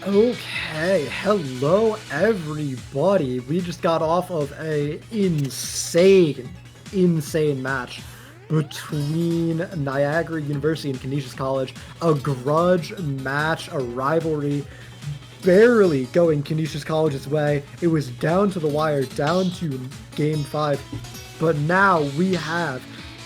Okay, hello everybody. We just got off of a insane match between Niagara University and Canisius College. A grudge match, a rivalry, barely going Canisius College's way. It was down to the wire, down to game 5. But now we have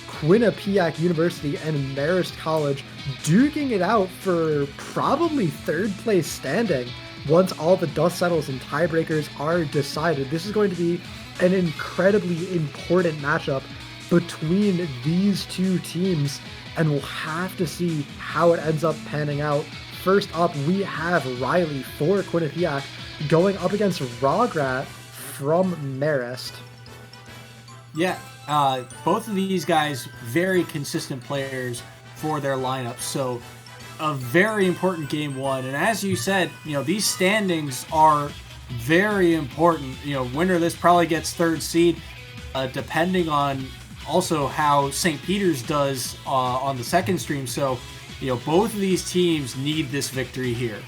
Quinnipiac University and Marist College duking it out for probably third place standing once all the dust settles and tiebreakers are decided. This is going to be an incredibly important matchup between these two teams, and we'll have to see how it ends up panning out. First up, we have Riley for Quinnipiac going up against Rograt from Marist. Yeah, both of these guys, very consistent players for their lineups, so a very important game one. And as you said, these standings are very important. Winner of this probably gets third seed, depending on also how St. Peter's does on the second stream. So, both of these teams need this victory here.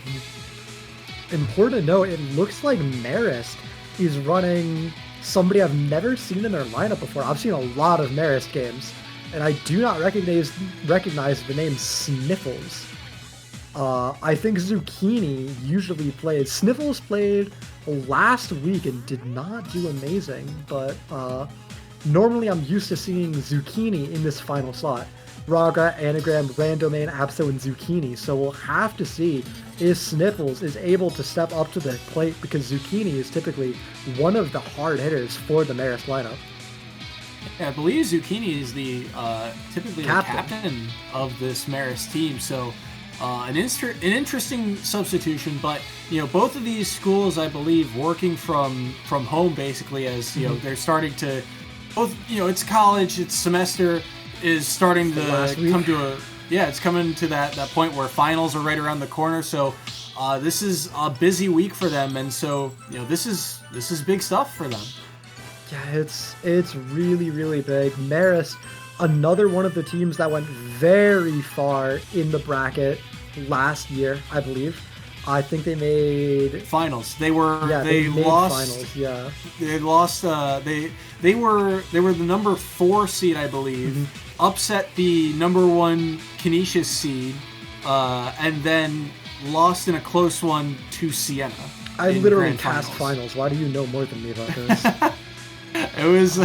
Important to note, it looks like Marist is running somebody I've never seen in their lineup before. I've seen a lot of Marist games, and I do not recognize the name Sniffles. I think Zucchini usually plays. Sniffles played last week and did not do amazing, but normally I'm used to seeing Zucchini in this final slot. Raga, Anagram, Randomain, Abso, and Zucchini. So we'll have to see if Sniffles is able to step up to the plate, because Zucchini is typically one of the hard hitters for the Marist lineup. Yeah, I believe Zucchini is the typically the captain of this Marist team. So an interesting substitution, but both of these schools, I believe, working from home basically, as they're starting to both. It's college, it's semester is starting to come to it's coming to that point where finals are right around the corner. So this is a busy week for them, and so this is big stuff for them. Yeah, it's really big. Marist, another one of the teams that went very far in the bracket last year, I believe. I think they made finals. They lost finals. Yeah, they lost. They were the number 4 seed, I believe. Mm-hmm. Upset the number 1 Canisius seed, and then lost in a close one to Siena. I literally cast finals. Why do you know more than me about this? It was.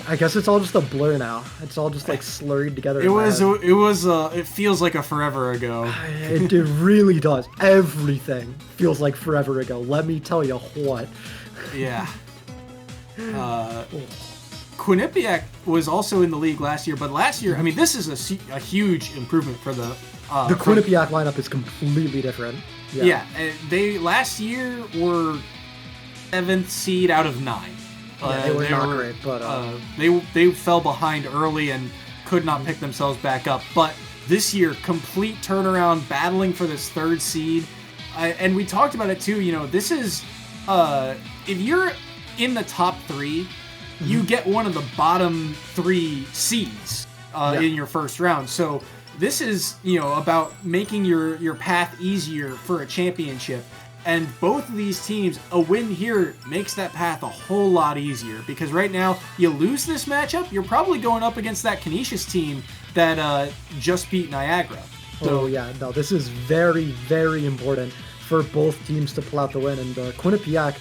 I guess it's all just a blur now. It's all just like slurred together. It feels like a forever ago. It really does. Everything feels like forever ago. Let me tell you what. Yeah. Quinnipiac was also in the league last year, but last year, I mean, this is a huge improvement for the Quinnipiac lineup is completely different. Yeah, they last year were 7th seed out of 9. They were not great, but they fell behind early and could not pick themselves back up. But this year, complete turnaround, battling for this 3rd seed, and we talked about it too. This is if you're in the top 3, you get one of the bottom 3 seeds in your first round. So this is about making your path easier for a championship. And both of these teams, a win here makes that path a whole lot easier, because right now, you lose this matchup, you're probably going up against that Canisius team that just beat Niagara. So, this is very important for both teams to pull out the win. And Quinnipiac,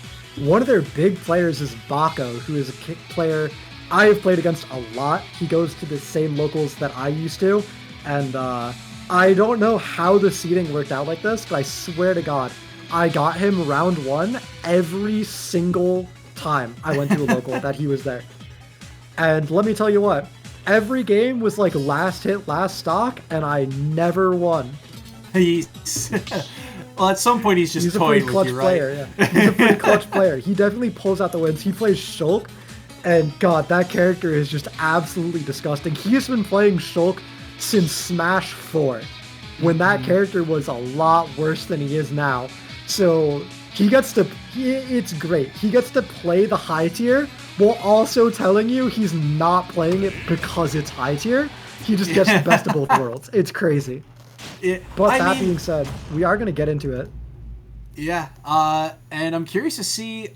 one of their big players is Baco, who is a kick player I have played against a lot. He goes to the same locals that I used to, and I don't know how the seeding worked out like this, but I swear to God, I got him round 1 every single time I went to a local that he was there. And let me tell you what, every game was like last hit, last stock, and I never won. Well, at some point he's just toying with you, right? Player, yeah. He's a pretty clutch player. He definitely pulls out the wins. He plays Shulk, and God, that character is just absolutely disgusting. He has been playing Shulk since Smash 4, when that character was a lot worse than he is now. So it's great. He gets to play the high tier while also telling you he's not playing it because it's high tier. He just gets the best of both worlds. It's crazy. Being said, we are going to get into it. Yeah, and I'm curious to see.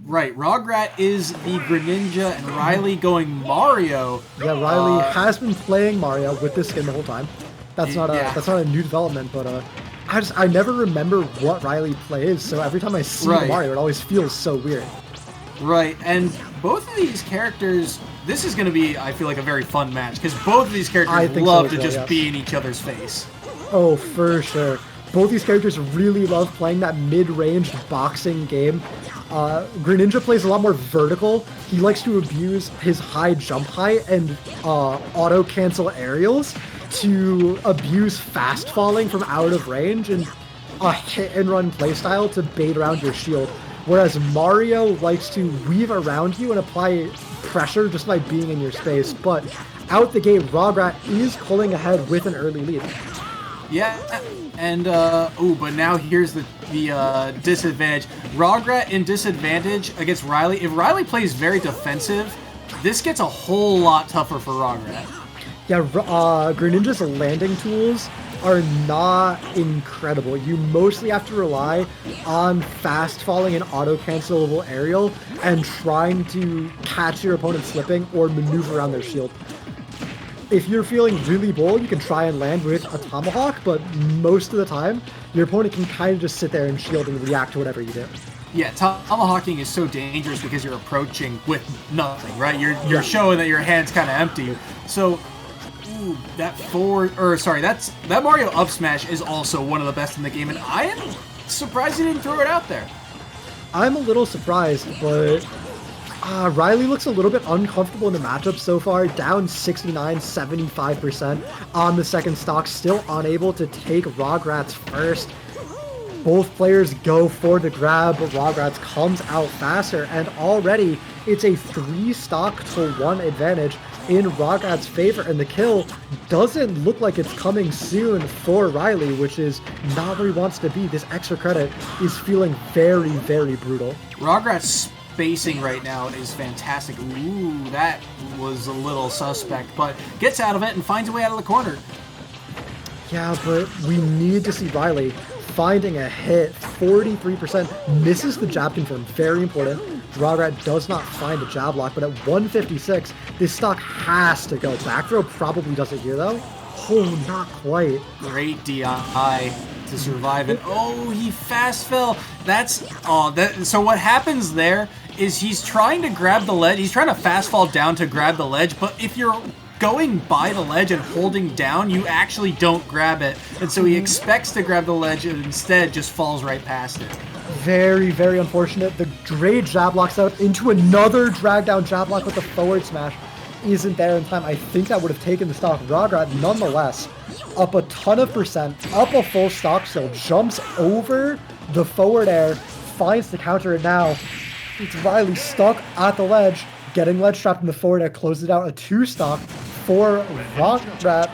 Right, Rograt is the Greninja, and Riley going Mario. Yeah, Riley has been playing Mario with this skin the whole time. That's not a new development, but I never remember what Riley plays, so every time I see Mario, it always feels so weird. Right, and both of these characters, this is going to be, I feel like, a very fun match, because both of these characters love to just be in each other's face. Oh, for sure. Both these characters really love playing that mid-range boxing game. Greninja plays a lot more vertical. He likes to abuse his high jump height and auto-cancel aerials to abuse fast falling from out of range and a hit-and-run playstyle to bait around your shield. Whereas Mario likes to weave around you and apply pressure just by being in your space. But out the gate, Rograt is pulling ahead with an early lead. Yeah, and but now here's the disadvantage. Rograt in disadvantage against Riley. If Riley plays very defensive, this gets a whole lot tougher for Rograt. Yeah, Greninja's landing tools are not incredible. You mostly have to rely on fast falling and auto-cancelable aerial and trying to catch your opponent slipping or maneuver around their shield. If you're feeling really bold, you can try and land with a Tomahawk, but most of the time, your opponent can kind of just sit there and shield and react to whatever you do. Yeah, Tomahawking is so dangerous because you're approaching with nothing, right? You're showing that your hand's kind of empty. So, that Mario up smash is also one of the best in the game, and I am surprised he didn't throw it out there. I'm a little surprised, but Riley looks a little bit uncomfortable in the matchup so far, down 69-75% on the second stock, still unable to take Rograt's first. Both players go for the grab, but Rograt's comes out faster, and already it's a 3-stock-to-1 advantage in Rograt's favor, and the kill doesn't look like it's coming soon for Riley, which is not where he wants to be. This extra credit is feeling very, very brutal. Rograt's spacing right now is fantastic. Ooh, that was a little suspect, but gets out of it and finds a way out of the corner. Yeah, but we need to see Riley finding a hit. 43% misses the jab confirm. Very important. Rograt does not find a jab lock, but at 156, this stock has to go. Back throw probably does it here, though. Oh, not quite. Great DI to survive it. Oh, he fast fell. So what happens there is he's trying to grab the ledge. He's trying to fast fall down to grab the ledge, but if you're going by the ledge and holding down, you actually don't grab it. And so he expects to grab the ledge and instead just falls right past it. Very, very unfortunate. The great jab lock setup into another drag down jab lock with the forward smash isn't there in time. I think that would have taken the stock. Rograt, nonetheless, up a ton of percent, up a full stock still, jumps over the forward air, finds the counter, and now it's Riley stuck at the ledge, getting ledge trapped in the forward air, closes it out. A 2-stock for Rograt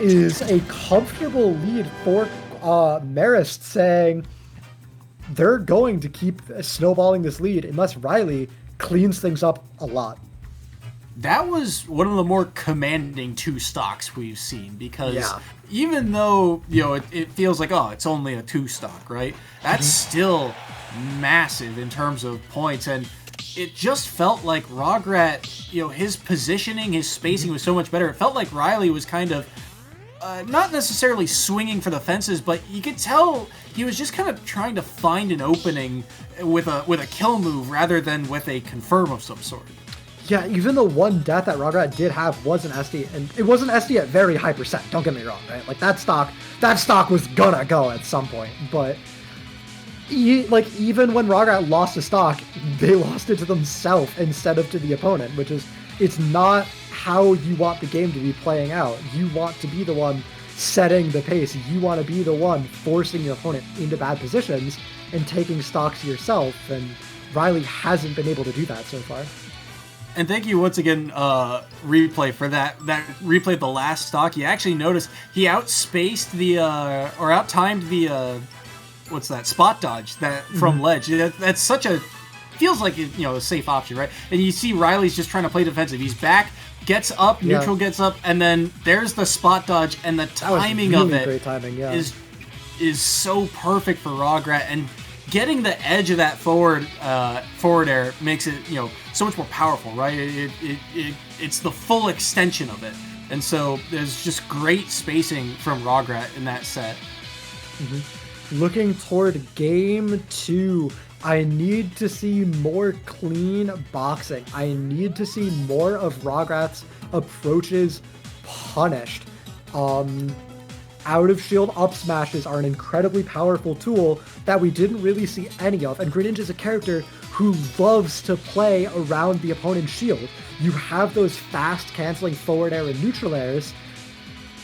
is a comfortable lead for Marist, saying they're going to keep snowballing this lead unless Riley cleans things up a lot. That was one of the more commanding 2 stocks we've seen, because even though, it feels like, it's only a 2-stock, right? That's still massive in terms of points, and it just felt like Rograt, his positioning, his spacing was so much better. It felt like Riley was kind of not necessarily swinging for the fences, but you could tell he was just kind of trying to find an opening with a kill move rather than with a confirm of some sort. Yeah, even the one death that Rograt did have was an SD, and it was an SD at very high percent, don't get me wrong, right? Like, that stock was gonna go at some point, but even when Rograt lost a stock, they lost it to themselves instead of to the opponent, which is, it's not how you want the game to be playing out. You want to be the one setting the pace. You want to be the one forcing your opponent into bad positions and taking stocks yourself, and Riley hasn't been able to do that so far. And thank you once again, Replay, for that replay of the last stock. You actually noticed he outspaced or out-timed the, what's that, spot dodge that from ledge. That's such a, feels like, a safe option, right? And you see Riley's just trying to play defensive. He's back, gets up, neutral gets up, and then there's the spot dodge, and the timing of it great timing, is so perfect for Rograt. And getting the edge of that forward air makes it, you know, so much more powerful, right? It's the full extension of it. And so there's just great spacing from Rograt in that set. Looking toward game 2, I need to see more clean boxing. I need to see more of Rograt's approaches punished. Out of shield up smashes are an incredibly powerful tool that we didn't really see any of, and Greninja is a character who loves to play around the opponent's shield. You have those fast canceling forward air and neutral airs,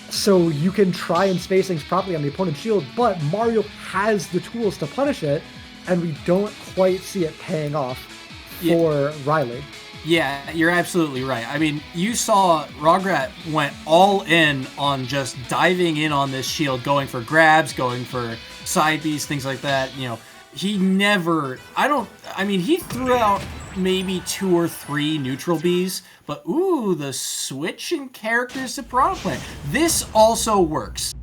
so you can try and space things properly on the opponent's shield, but Mario has the tools to punish it, and we don't quite see it paying off for Riley. Yeah, you're absolutely right. I mean, you saw Rograt went all in on just diving in on this shield, going for grabs, going for side Bs, things like that. You know, he never, he threw out maybe 2 or 3 neutral Bs, but ooh, the switch in characters to Piranha Plant. This also works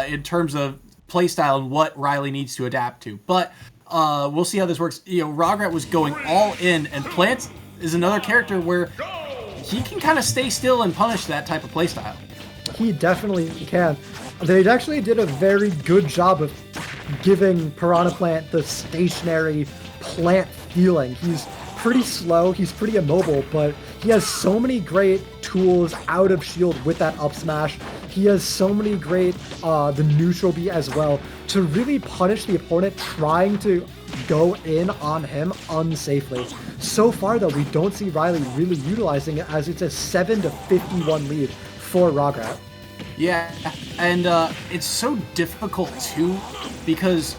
in terms of playstyle and what Riley needs to adapt to. But we'll see how this works. You know, Rograt was going all in, and Plant is another character where he can kind of stay still and punish that type of playstyle. He definitely can. They actually did a very good job of giving Piranha Plant the stationary plant feeling. He's pretty slow, he's pretty immobile, but he has so many great tools out of shield with that up smash. He has so many great the neutral B as well to really punish the opponent trying to go in on him unsafely. So far though, we don't see Riley really utilizing it, as it's a 7-51 lead for Rograt. Yeah, and it's so difficult too, because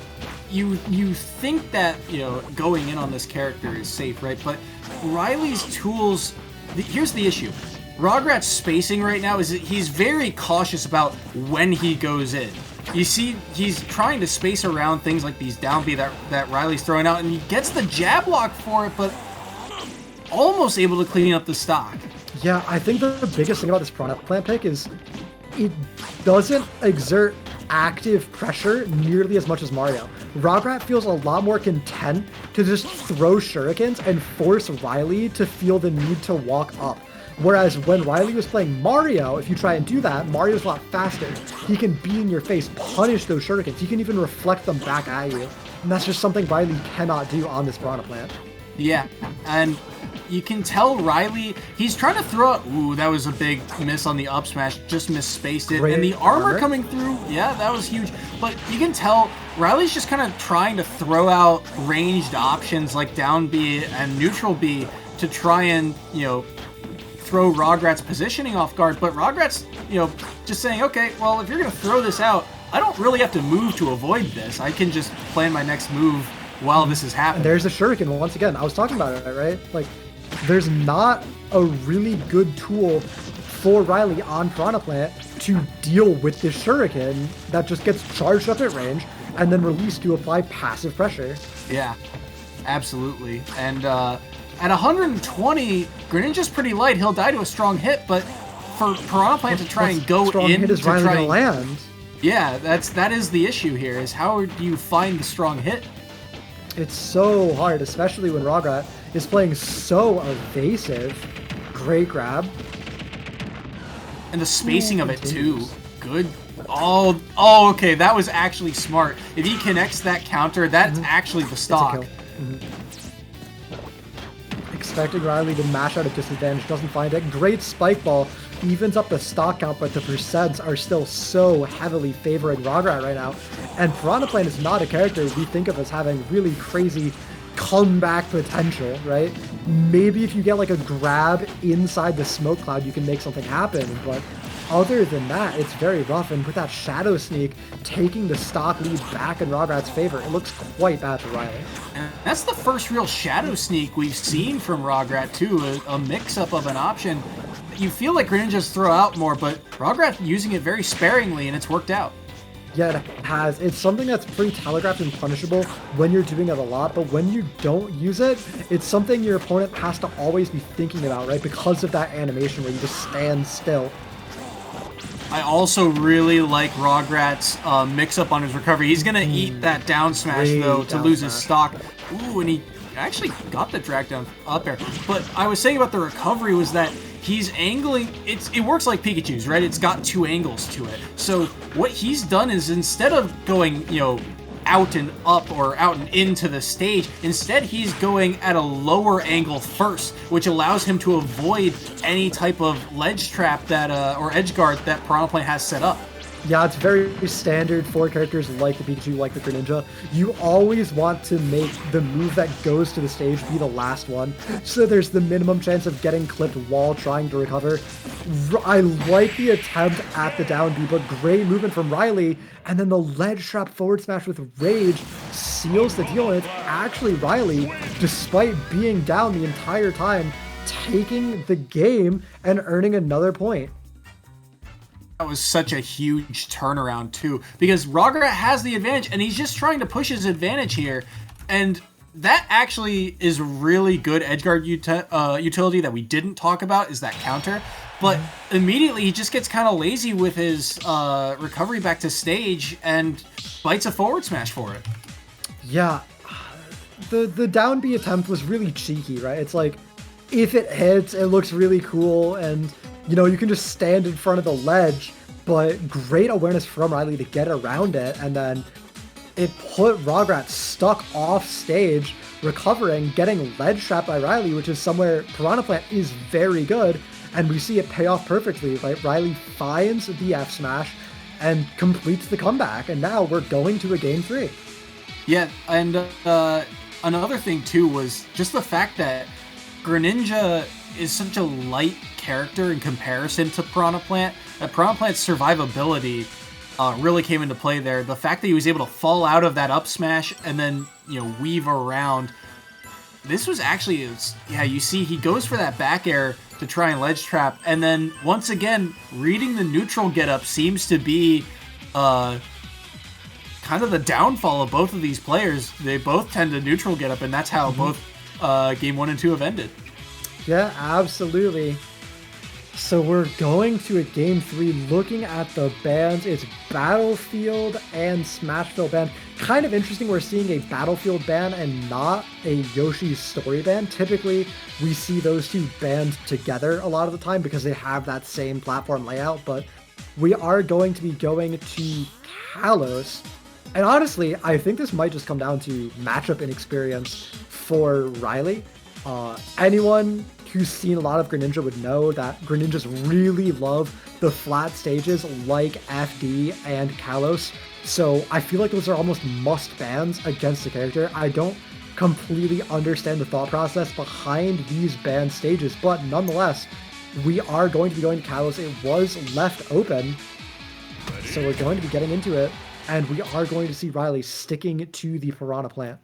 you think that, you know, going in on this character is safe, right? But Riley's tools, here's the issue. Rograt's spacing right now is that he's very cautious about when he goes in. You see, he's trying to space around things like these down B that Riley's throwing out, and he gets the jab lock for it, but almost able to clean up the stock. Yeah, I think the biggest thing about this Piranha Plant pick is it doesn't exert active pressure nearly as much as Mario. Rograt feels a lot more content to just throw shurikens and force Riley to feel the need to walk up. Whereas when Riley was playing Mario, if you try and do that, Mario's a lot faster. He can be in your face, punish those shurikens. He can even reflect them back at you. And that's just something Riley cannot do on this Piranha Plant. Yeah, and you can tell Riley, he's trying to throw out, ooh, that was a big miss on the up smash, just misspaced it. Great and the armor coming through, yeah, that was huge. But you can tell Riley's just kind of trying to throw out ranged options like down B and neutral B to try and, you know, throw Rograt's positioning off guard. But Rograt's, you know, just saying, okay, well, if you're going to throw this out, I don't really have to move to avoid this. I can just plan my next move while this is happening. And there's a shuriken once again. I was talking about it, right? Like, there's not a really good tool for Riley on Piranha Plant to deal with this shuriken that just gets charged up at range and then released to apply passive pressure. Yeah, absolutely. And at 120, Greninja's pretty light. He'll die to a strong hit, but for Piranha Plant to try and go strong in hit is to Riley try gonna land. Yeah, that is the issue here, is how do you find the strong hit? It's so hard, especially when Rograt is playing so evasive. Great grab. And the spacing of it too. Good. Oh, okay, that was actually smart. If he connects that counter, that's actually the stock. Expecting Riley to mash out at disadvantage, doesn't find it. Great spike ball, evens up the stock count, but the percents are still so heavily favoring Rograt right now. And Piranha Plant is not a character we think of as having really crazy comeback potential, right? Maybe if you get like a grab inside the smoke cloud, you can make something happen, but other than that, it's very rough. And with that Shadow Sneak taking the stock lead back in Rograt's favor, it looks quite bad for Riley. And that's the first real Shadow Sneak we've seen from Rograt too, a mix-up of an option. You feel like Greninja's throw out more, but Rograt using it very sparingly, and it's worked out. Yeah, it has. It's something that's pretty telegraphed and punishable when you're doing it a lot, but when you don't use it, it's something your opponent has to always be thinking about, right? Because of that animation where you just stand still. I also really like Rograt's mix-up on his recovery. He's going to eat that down smash, though, to lose his stock. Ooh, and he actually got the drag down up air. But I was saying about the recovery was that he's angling. It works like Pikachu's, right? It's got 2 angles to it. So what he's done is instead of going, out and up or out and into the stage, instead he's going at a lower angle first, which allows him to avoid any type of ledge trap that or edge guard that Piranha Plant has set up. Yeah, it's very standard for characters like the Pikachu, like the Greninja. You always want to make the move that goes to the stage be the last one, so there's the minimum chance of getting clipped while trying to recover. I like the attempt at the down B, but great movement from Riley, and then the ledge trap forward smash with Rage seals the deal, and it's actually Riley, despite being down the entire time, taking the game and earning another point. That was such a huge turnaround, too, because Rograt has the advantage, and he's just trying to push his advantage here, and that actually is really good edgeguard utility that we didn't talk about, is that counter, but immediately he just gets kind of lazy with his recovery back to stage and bites a forward smash for it. Yeah, the down B attempt was really cheeky, right? It's like, if it hits, it looks really cool, and you can just stand in front of the ledge, but great awareness from Riley to get around it, and then it put Rograt stuck off stage, recovering, getting ledge trapped by Riley, which is somewhere Piranha Plant is very good, and we see it pay off perfectly, right? Riley finds the F smash and completes the comeback, and now we're going to a game 3. Yeah, and another thing too was just the fact that Greninja is such a light character in comparison to Piranha Plant. Piranha Plant's survivability really came into play there. The fact that he was able to fall out of that up smash and then weave around. This was actually, you see he goes for that back air to try and ledge trap, and then once again reading the neutral get up seems to be kind of the downfall of both of these players. They both tend to neutral get up, and that's how both game 1 and 2 have ended. Yeah, absolutely. So we're going to a game 3 looking at the bans. It's Battlefield and Smashville ban. Kind of interesting we're seeing a Battlefield ban and not a Yoshi's Story ban. Typically, we see those two banned together a lot of the time because they have that same platform layout, but we are going to be going to Kalos. And honestly, I think this might just come down to matchup inexperience for Riley. Anyone who's seen a lot of Greninja would know that Greninjas really love the flat stages like FD and Kalos. So I feel like those are almost must bans against the character. I don't completely understand the thought process behind these banned stages, but nonetheless, we are going to be going to Kalos. It was left open, so we're going to be getting into it, and we are going to see Riley sticking to the Piranha Plant.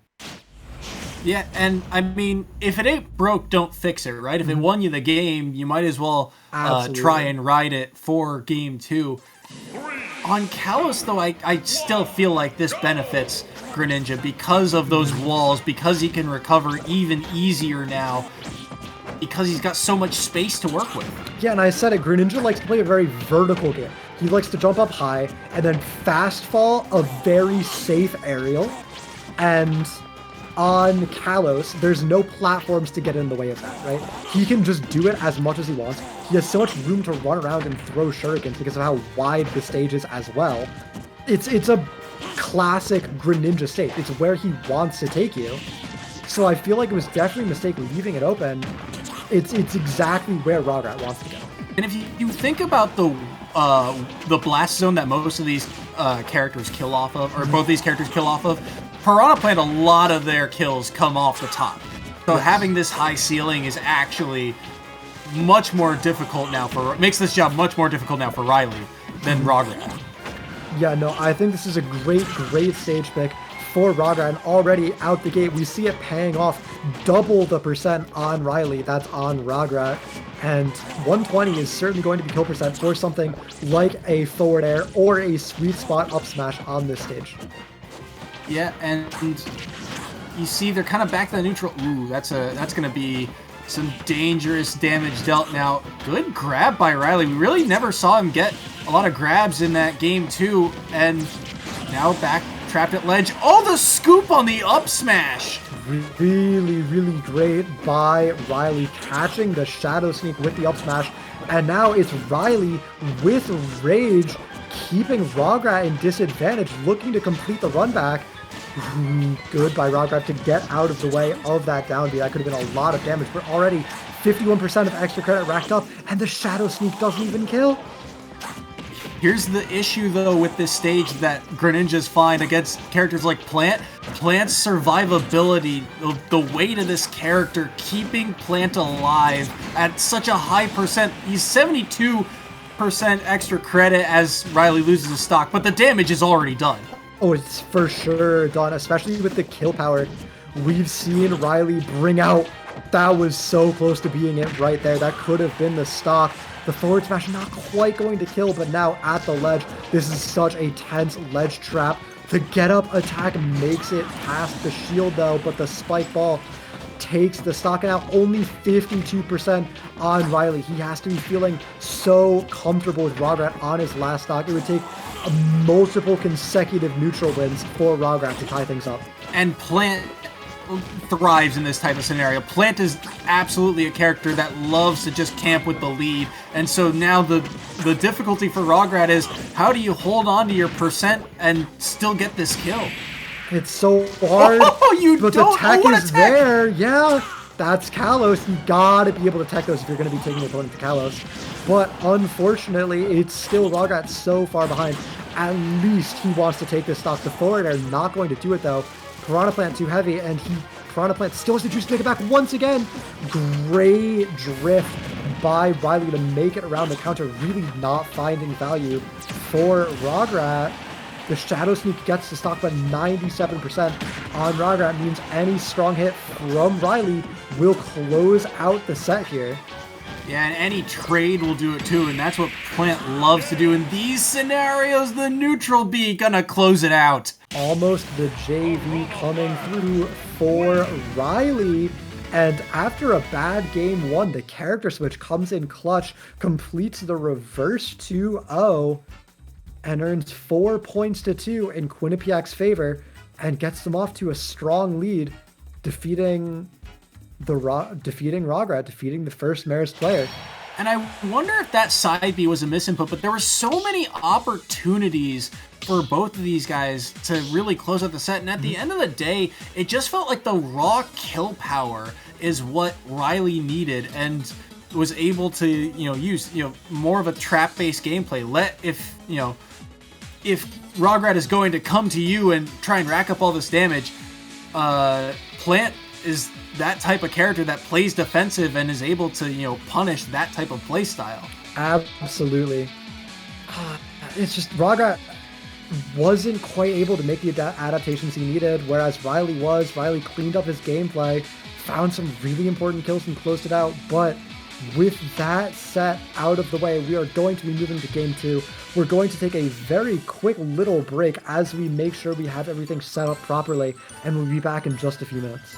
Yeah, and I mean, if it ain't broke, don't fix it, right? If it won you the game, you might as well try and ride it for game 2. On Kalos, though, I still feel like this benefits Greninja because of those walls, because he can recover even easier now, because he's got so much space to work with. Yeah, and I said it, Greninja likes to play a very vertical game. He likes to jump up high and then fast fall a very safe aerial, and on Kalos, there's no platforms to get in the way of that, right? He can just do it as much as he wants. He has so much room to run around and throw shurikens because of how wide the stage is as well. It's a classic Greninja state. It's where he wants to take you. So I feel like it was definitely a mistake leaving it open. It's exactly where Rograt wants to go. And if you think about the blast zone that most of these characters kill off of, or both these characters kill off of, Piranha Plant, a lot of their kills come off the top. So having this high ceiling is actually much more difficult now makes this job much more difficult now for Riley than Rograt. Yeah, no, I think this is a great stage pick for Rograt, and already out the gate, we see it paying off double the percent on Riley that's on Rograt, and 120 is certainly going to be kill percent for something like a forward air or a sweet spot up smash on this stage. Yeah, and you see they're kind of back to the neutral. Ooh, that's going to be Some dangerous damage dealt now. Good grab by Riley. We really never saw him get a lot of grabs in that game too. And now back trapped at ledge. Oh, the scoop on the up smash. Really, really great by Riley, catching the Shadow Sneak with the up smash. And now it's Riley with Rage, keeping Rograt in disadvantage, looking to complete the run back. Good by Rograt to get out of the way of that down B. That could have been a lot of damage, but already 51% of extra credit racked up, and the Shadow Sneak doesn't even kill. Here's the issue, though, with this stage that Greninjas find against characters like Plant. Plant's survivability, the weight of this character, keeping Plant alive at such a high percent. He's 72% extra credit as Riley loses his stock, but the damage is already done. Oh, it's for sure done, especially with the kill power. We've seen Riley bring out. That was so close to being it right there. That could have been the stock. The forward smash not quite going to kill, but now at the ledge. This is such a tense ledge trap. The get-up attack makes it past the shield, though, but the spike ball takes the stock out. Only 52% on Riley. He has to be feeling so comfortable with Rograt on his last stock. It would take multiple consecutive neutral wins for Rograt to tie things up. And Plant thrives in this type of scenario. Plant is absolutely a character that loves to just camp with the lead, and so now the difficulty for Rograt is, how do you hold on to your percent and still get this kill? It's so hard, but the tech is there. Yeah, that's Kalos. You gotta be able to tech those if you're gonna be taking your opponent to Kalos. But unfortunately, it's still Rograt so far behind. At least he wants to take this stock. The forward air not going to do it though. Piranha Plant too heavy, and Piranha Plant still has the juice to take it back once again. Great drift by Riley to make it around the counter, really not finding value for Rograt. The Shadow Sneak gets the stock, but 97% on Rograt means any strong hit from Riley will close out the set here. Yeah, and any trade will do it too, and that's what Plant loves to do in these scenarios. The neutral B gonna close it out. Almost the JV coming through for Riley. And after a bad game one, the character switch comes in clutch, completes the reverse 2-0, and earns 4 points to 2 in Quinnipiac's favor, and gets them off to a strong lead, defeating Rograt, defeating the first Marist player. And I wonder if that side B was a misinput, but there were so many opportunities for both of these guys to really close out the set. And at the end of the day, it just felt like the raw kill power is what Riley needed and was able to, use, more of a trap-based gameplay. If Rograt is going to come to you and try and rack up all this damage, Plant is that type of character that plays defensive and is able to, punish that type of play style. Absolutely. It's just Rograt wasn't quite able to make the adaptations he needed, whereas Riley was. Riley cleaned up his gameplay, found some really important kills and closed it out, but with that set out of the way, we are going to be moving to game 2. We're going to take a very quick little break as we make sure we have everything set up properly, and we'll be back in just a few minutes.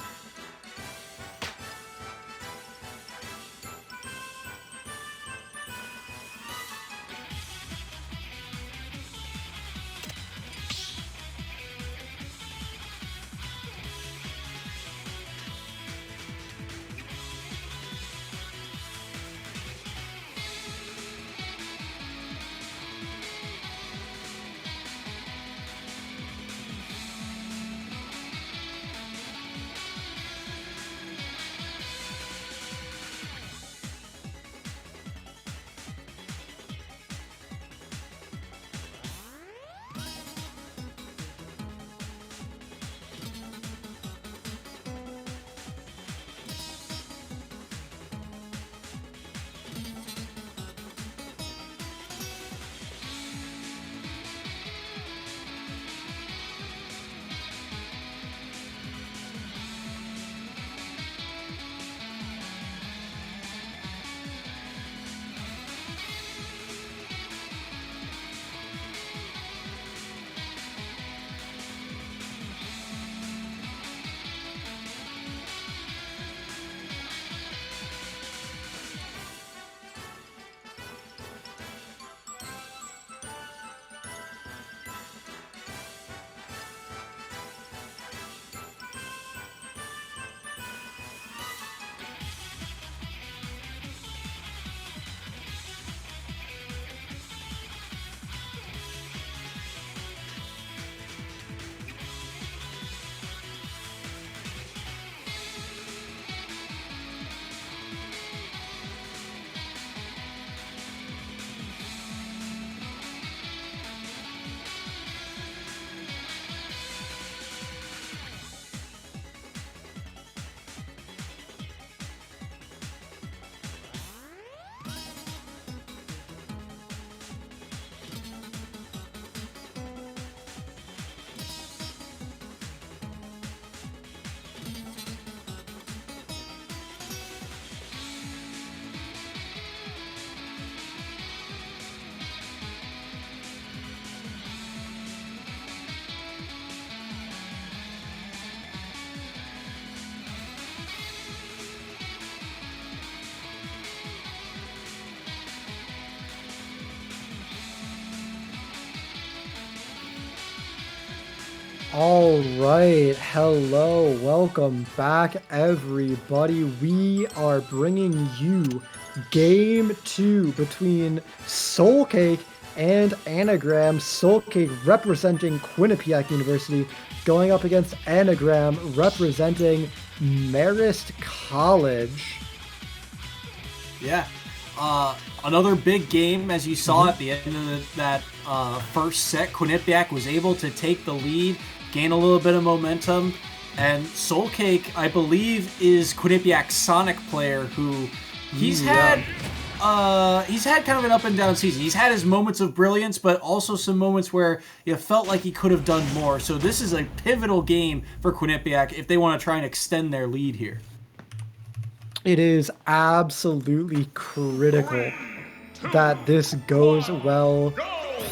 All right, hello, welcome back, everybody. We are bringing you game 2 between Soulcake and Anagram. Soulcake representing Quinnipiac University going up against Anagram representing Marist College. Yeah. Another big game, as you saw at the end of that first set. Quinnipiac was able to take the lead, gain a little bit of momentum, and Soulcake, I believe, is Quinnipiac's Sonic player who he's had kind of an up and down season. He's had his moments of brilliance, but also some moments where you felt like he could have done more. So this is a pivotal game for Quinnipiac if they want to try and extend their lead here. It is absolutely critical that this goes well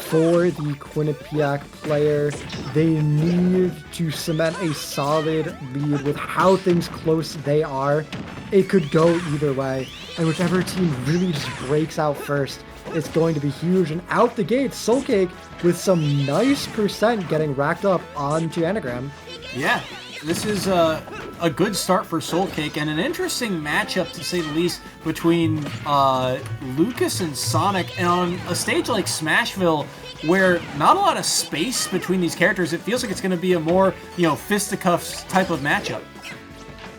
for the Quinnipiac player. They need to cement a solid lead with how things close they are. It could go either way, and whichever team really just breaks out first, it's going to be huge. And out the gate, Soulcake with some nice percent getting racked up onto Anagram. Yeah, this is a good start for Soulcake and an interesting matchup, to say the least, between Lucas and Sonic. And on a stage like Smashville, where not a lot of space between these characters, it feels like it's going to be a more, fisticuffs type of matchup.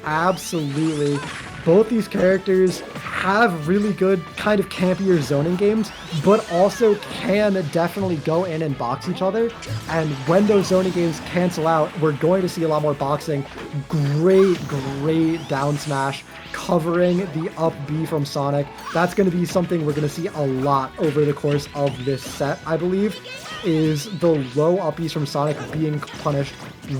Absolutely. Both these characters have really good kind of campier zoning games, but also can definitely go in and box each other. And when those zoning games cancel out, we're going to see a lot more boxing. Great down smash covering the up B from Sonic. That's going to be something we're going to see a lot over the course of this set, I believe, is the low uppies from Sonic being punished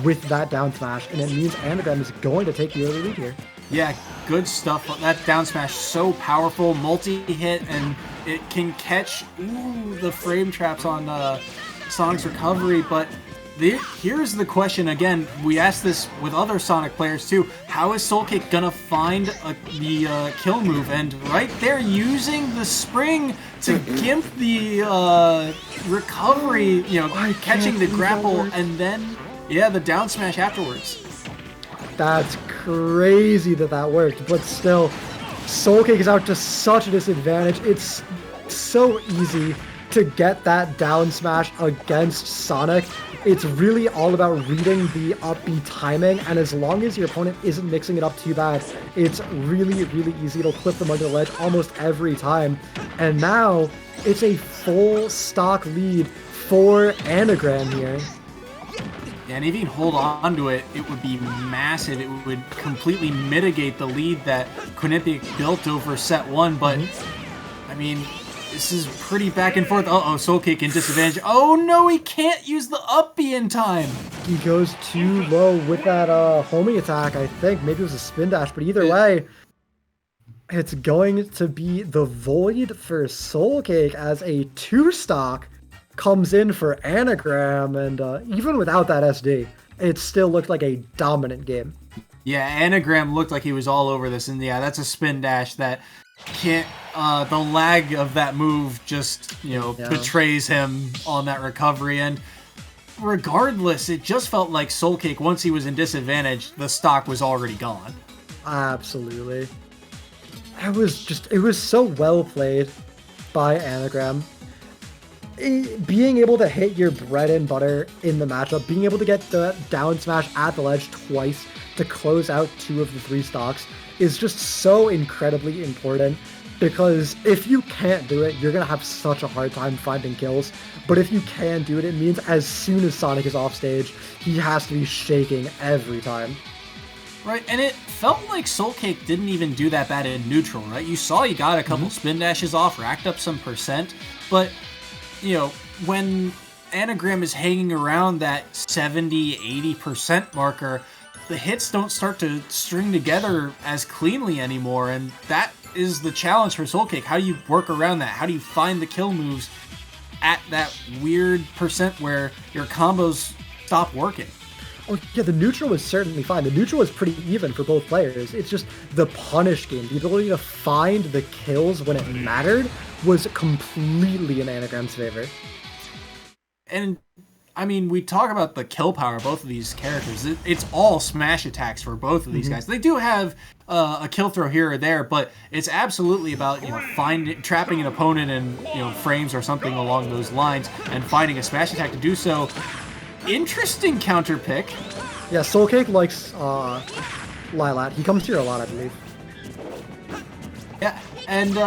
with that down smash. And it means Anagram is going to take the early lead here. Yeah, good stuff. That down smash, so powerful, multi-hit, and it can catch the frame traps on Sonic's recovery. But here's the question again. We asked this with other Sonic players too. How is Soulcake gonna find the kill move? And right there, using the spring to gimp the recovery, catching the grapple, and then the down smash afterwards. That's crazy that worked, but still, Soulcake is out to such a disadvantage. It's so easy to get that down smash against Sonic. It's really all about reading the up B timing, and as long as your opponent isn't mixing it up too bad, it's really easy. It'll clip them under the ledge almost every time. And now, it's a full stock lead for Anagram here. And if he can hold on to it, it would be massive. It would completely mitigate the lead that Quinnipiac built over set 1. But, I mean, this is pretty back and forth. Soulcake in disadvantage. Oh no, he can't use the up B in time. He goes too low with that homing attack, I think. Maybe it was a spin dash, but either way, it's going to be the Void for Soulcake as a 2-stock. Comes in for Anagram, and even without that SD, it still looked like a dominant game. Yeah, Anagram looked like he was all over this, and that's a spin dash that can't, the lag of that move just, betrays him on that recovery, and regardless, it just felt like Soulcake, once he was in disadvantage, the stock was already gone. Absolutely. It was so well played by Anagram. Being able to hit your bread and butter in the matchup, being able to get the down smash at the ledge twice to close out 2 of the 3 stocks is just so incredibly important, because if you can't do it, you're going to have such a hard time finding kills. But if you can do it, it means as soon as Sonic is off stage, he has to be shaking every time. Right, and it felt like Soulcake didn't even do that bad in neutral, right? You saw he got a couple spin dashes off, racked up some percent, but when Anagram is hanging around that 70-80% marker, the hits don't start to string together as cleanly anymore, and that is the challenge for Soulcake. How do you work around that? How do you find the kill moves at that weird percent where your combos stop working? Oh yeah, the neutral was certainly fine. The neutral was pretty even for both players. It's just the punish game, the ability to find the kills when it mattered, was completely in Anagram's favor. And I mean, we talk about the kill power of both of these characters. It's all smash attacks for both of these guys. They do have a kill throw here or there, but it's absolutely about, you know, trapping an opponent in, you know, frames or something along those lines, and finding a smash attack to do so. Interesting counter pick. Yeah, Soulcake likes Lilat. He comes here a lot, I believe. Yeah, and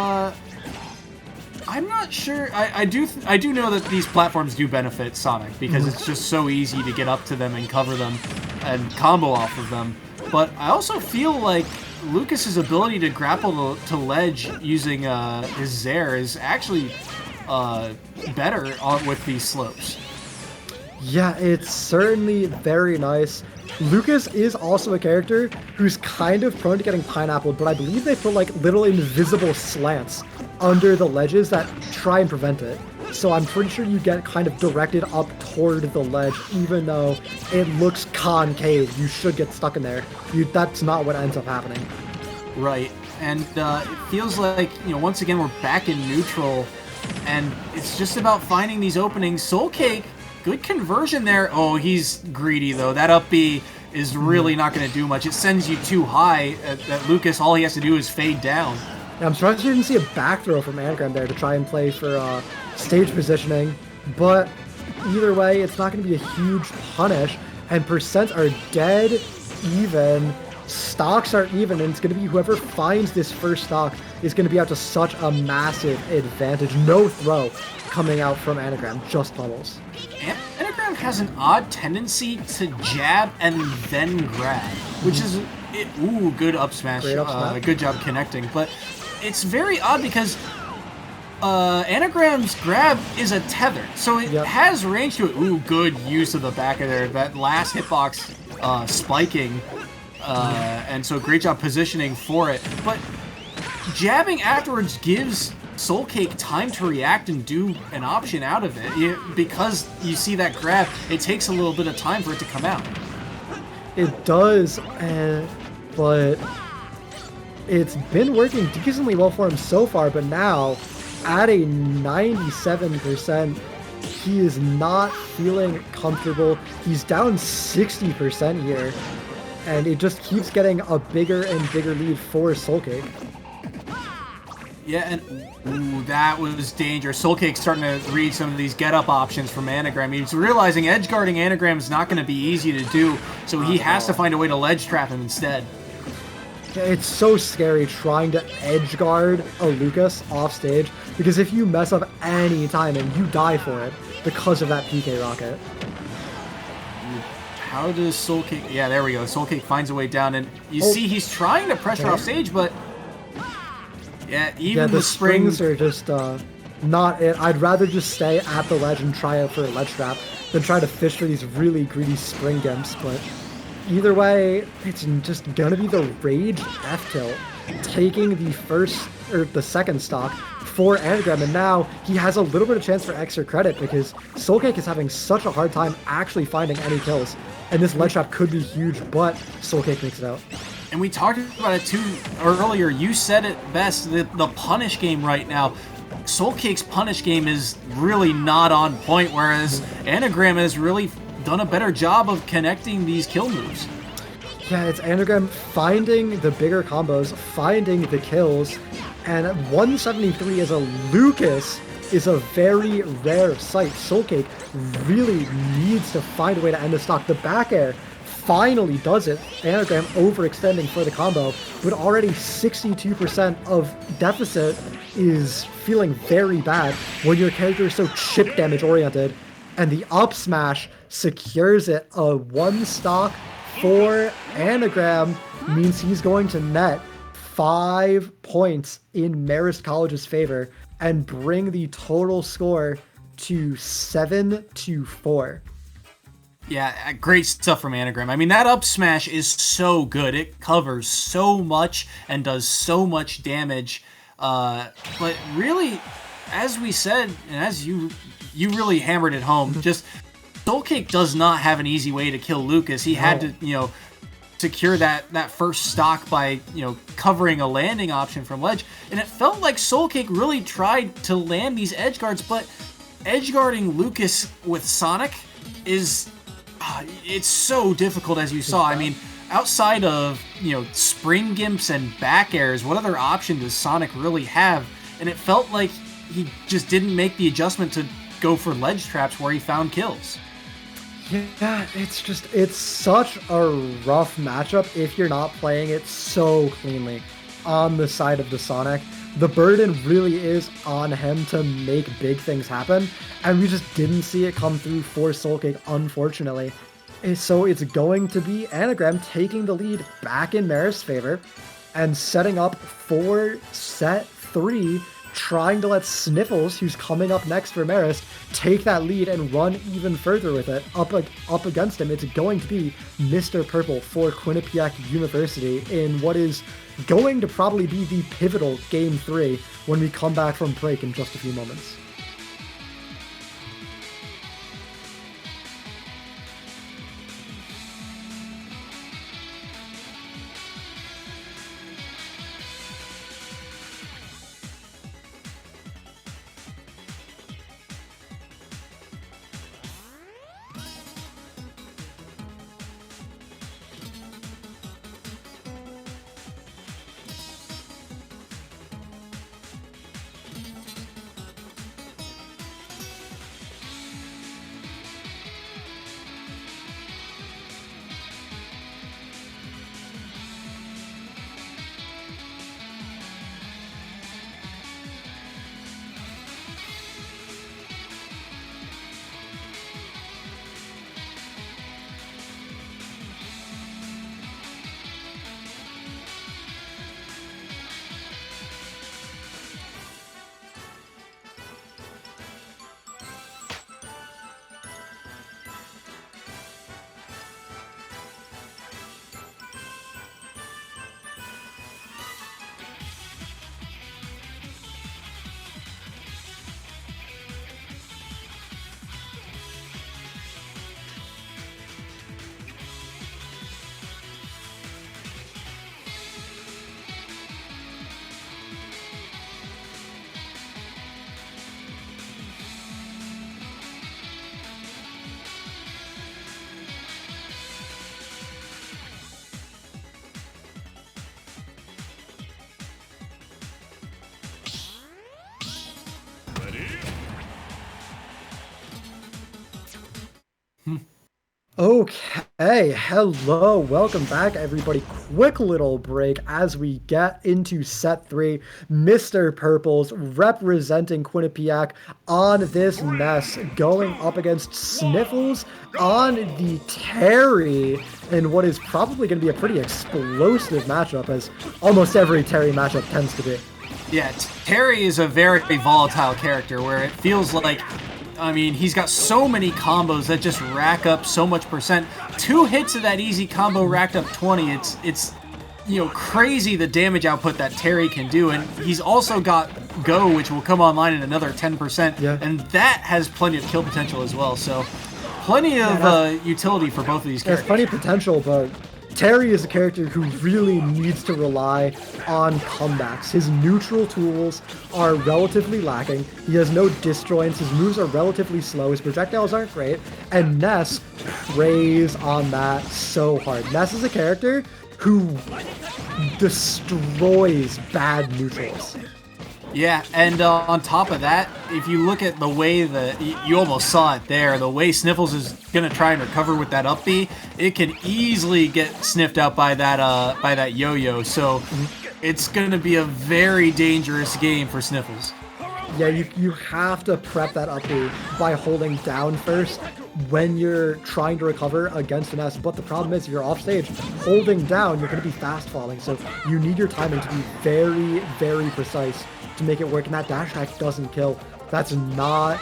I'm not sure. I do know that these platforms do benefit Sonic because it's just so easy to get up to them and cover them and combo off of them. But I also feel like Lucas's ability to grapple to ledge using his Zair is actually better with these slopes. Yeah, it's certainly very nice. Lucas is also a character who's kind of prone to getting pineappled, but I believe they put like little invisible slants under the ledges that try and prevent it. So I'm pretty sure you get kind of directed up toward the ledge, even though it looks concave. You should get stuck in there. That's not what ends up happening. Right, and it feels like, you know, once again we're back in neutral, and it's just about finding these openings. Soulcake, good conversion there. Oh, he's greedy though. That up B is really not going to do much. It sends you too high. That Lucas, all he has to do is fade down. Yeah, I'm surprised you didn't see a back throw from Anagram there to try and play for stage positioning, but either way, it's not going to be a huge punish, and percents are dead even. Stocks are even, and it's going to be whoever finds this first stock is going to be out to such a massive advantage. No throw coming out from Anagram, just pummels. Anagram has an odd tendency to jab and then grab, which is, good up smash. Great up smash. Good job connecting, but it's very odd because Anagram's grab is a tether, so it has range to it. Ooh, good use of the back of there. That last hitbox spiking. And so great job positioning for it. But jabbing afterwards gives Soulcake time to react and do an option out of it. Because you see that grab, it takes a little bit of time for it to come out. It does, but it's been working decently well for him so far, but now at a 97%, he is not feeling comfortable. He's down 60% here. And it just keeps getting a bigger and bigger lead for Soulcake. Yeah, and that was dangerous. Soulcake's starting to read some of these get-up options from Anagram. He's realizing edge-guarding Anagram is not going to be easy to do, so he has to find a way to ledge-trap him instead. It's so scary trying to edge-guard a Lucas off stage, because if you mess up any time and you die for it because of that PK rocket. How does Soulcake... Yeah, there we go. Soulcake finds a way down, and you see he's trying to pressure off stage, but... Yeah, even the springs are just not it. I'd rather just stay at the ledge and try out for a ledge trap than try to fish for these really greedy spring gimps, but either way, it's just gonna be the Rage F tilt, taking the first, or the second stock for Anagram, and now he has a little bit of chance for extra credit because Soulcake is having such a hard time actually finding any kills, and this ledge trap could be huge, but Soulcake makes it out. And we talked about it too earlier. You said it best, the punish game right now. Soulcake's punish game is really not on point, whereas Anagram has really done a better job of connecting these kill moves. Yeah, it's Anagram finding the bigger combos, finding the kills, and 173 as a Lucas is a very rare sight. Soulcake really needs to find a way to end the stock. The back air finally does it. Anagram overextending for the combo, but already 62% of deficit is feeling very bad when your character is so chip damage oriented, and the up smash secures it. A one stock for Anagram means he's going to net 5 points in Marist College's favor and bring the total score to 7-4. Yeah, great stuff from Anagram. I mean, that up smash is so good. It covers so much and does so much damage. But really, as we said, and as you really hammered it home, just Soulcake does not have an easy way to kill Lucas. He had to, secure that first stock by, covering a landing option from ledge. And it felt like Soulcake really tried to land these edge guards, but edge guarding Lucas with Sonic is it's so difficult, as you saw. I mean, outside of, spring gimps and back airs, what other option does Sonic really have? And it felt like he just didn't make the adjustment to go for ledge traps where he found kills. Yeah, it's such a rough matchup if you're not playing it so cleanly on the side of the Sonic. The burden really is on him to make big things happen, and we just didn't see it come through for Soul Cake, unfortunately. So it's going to be Anagram taking the lead back in Marist's favor and setting up for set 3, trying to let Sniffles, who's coming up next for Marist, take that lead and run even further with it. Up against him, it's going to be Mr. Purple for Quinnipiac University in what is going to probably be the pivotal Game 3 when we come back from break in just a few moments. Okay, hello, welcome back everybody. Quick little break as we get into set 3. Mr. Purples representing Quinnipiac on this mess, going up against Sniffles on the Terry in what is probably going to be a pretty explosive matchup, as almost every Terry matchup tends to be. Yeah, Terry is a very volatile character where it feels like, I mean, he's got so many combos that just rack up so much percent. 2 hits of that easy combo racked up 20. It's crazy the damage output that Terry can do, and he's also got Go, which will come online in another 10%, and that has plenty of kill potential as well. So plenty of utility for both of these characters. There's plenty of potential, but Terry is a character who really needs to rely on comebacks. His neutral tools are relatively lacking. He has no disjoints. His moves are relatively slow. His projectiles aren't great. And Ness preys on that so hard. Ness is a character who destroys bad neutrals. Yeah, and on top of that, if you look at the way that you almost saw it there, the way Sniffles is gonna try and recover with that up B, it can easily get sniffed out by that yo-yo. So it's gonna be a very dangerous game for Sniffles. Yeah, you have to prep that up B by holding down first when you're trying to recover against an S. But the problem is, if you're off stage, holding down, you're going to be fast falling. So you need your timing to be very, very precise to make it work. And that dash attack doesn't kill. That's not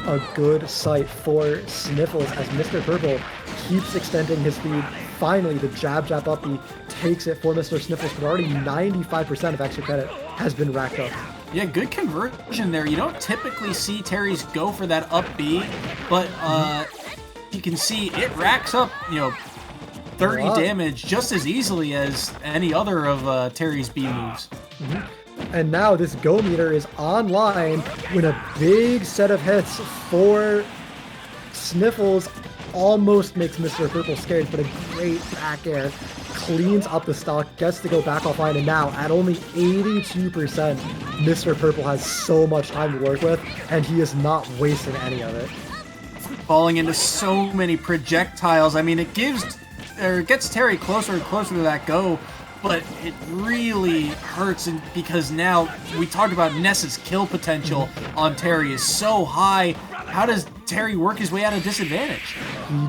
a good sight for Sniffles, as Mr. Purple keeps extending his speed. Finally, the jab up B takes it for Mr. Sniffles, but already 95% of extra credit has been racked up. Yeah, good conversion there. You don't typically see Terry's go for that up B, but you can see it racks up, 30 damage just as easily as any other of Terry's B moves. And now this go meter is online with a big set of hits for Sniffles almost makes Mr. Purple scared, but a great back air. Cleans up the stock, gets to go back offline, and now at only 82%, Mr. Purple has so much time to work with, and he is not wasting any of it. Falling into so many projectiles. I mean, it gets Terry closer and closer to that go, but it really hurts because now we talked about Ness's kill potential on Terry is so high. How does Terry work his way out of disadvantage? He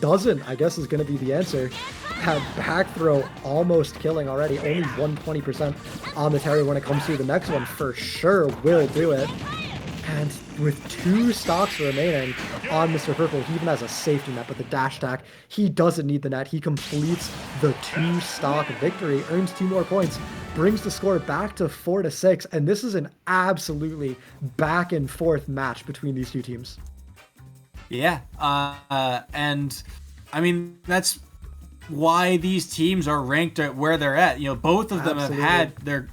doesn't, I guess, is going to be the answer. Had back throw almost killing already, only 120% on the Terry when it comes to the next one for sure will do it. And with 2 stocks remaining on Mr. Purple, he even has a safety net, but the dash attack, he doesn't need the net. He completes the 2-stock victory, earns 2 more points, brings the score back to 4-6, and this is an absolutely back and forth match between these 2 teams. Yeah, and I mean, that's why these teams are ranked at where they're at. You know, both of them have had their,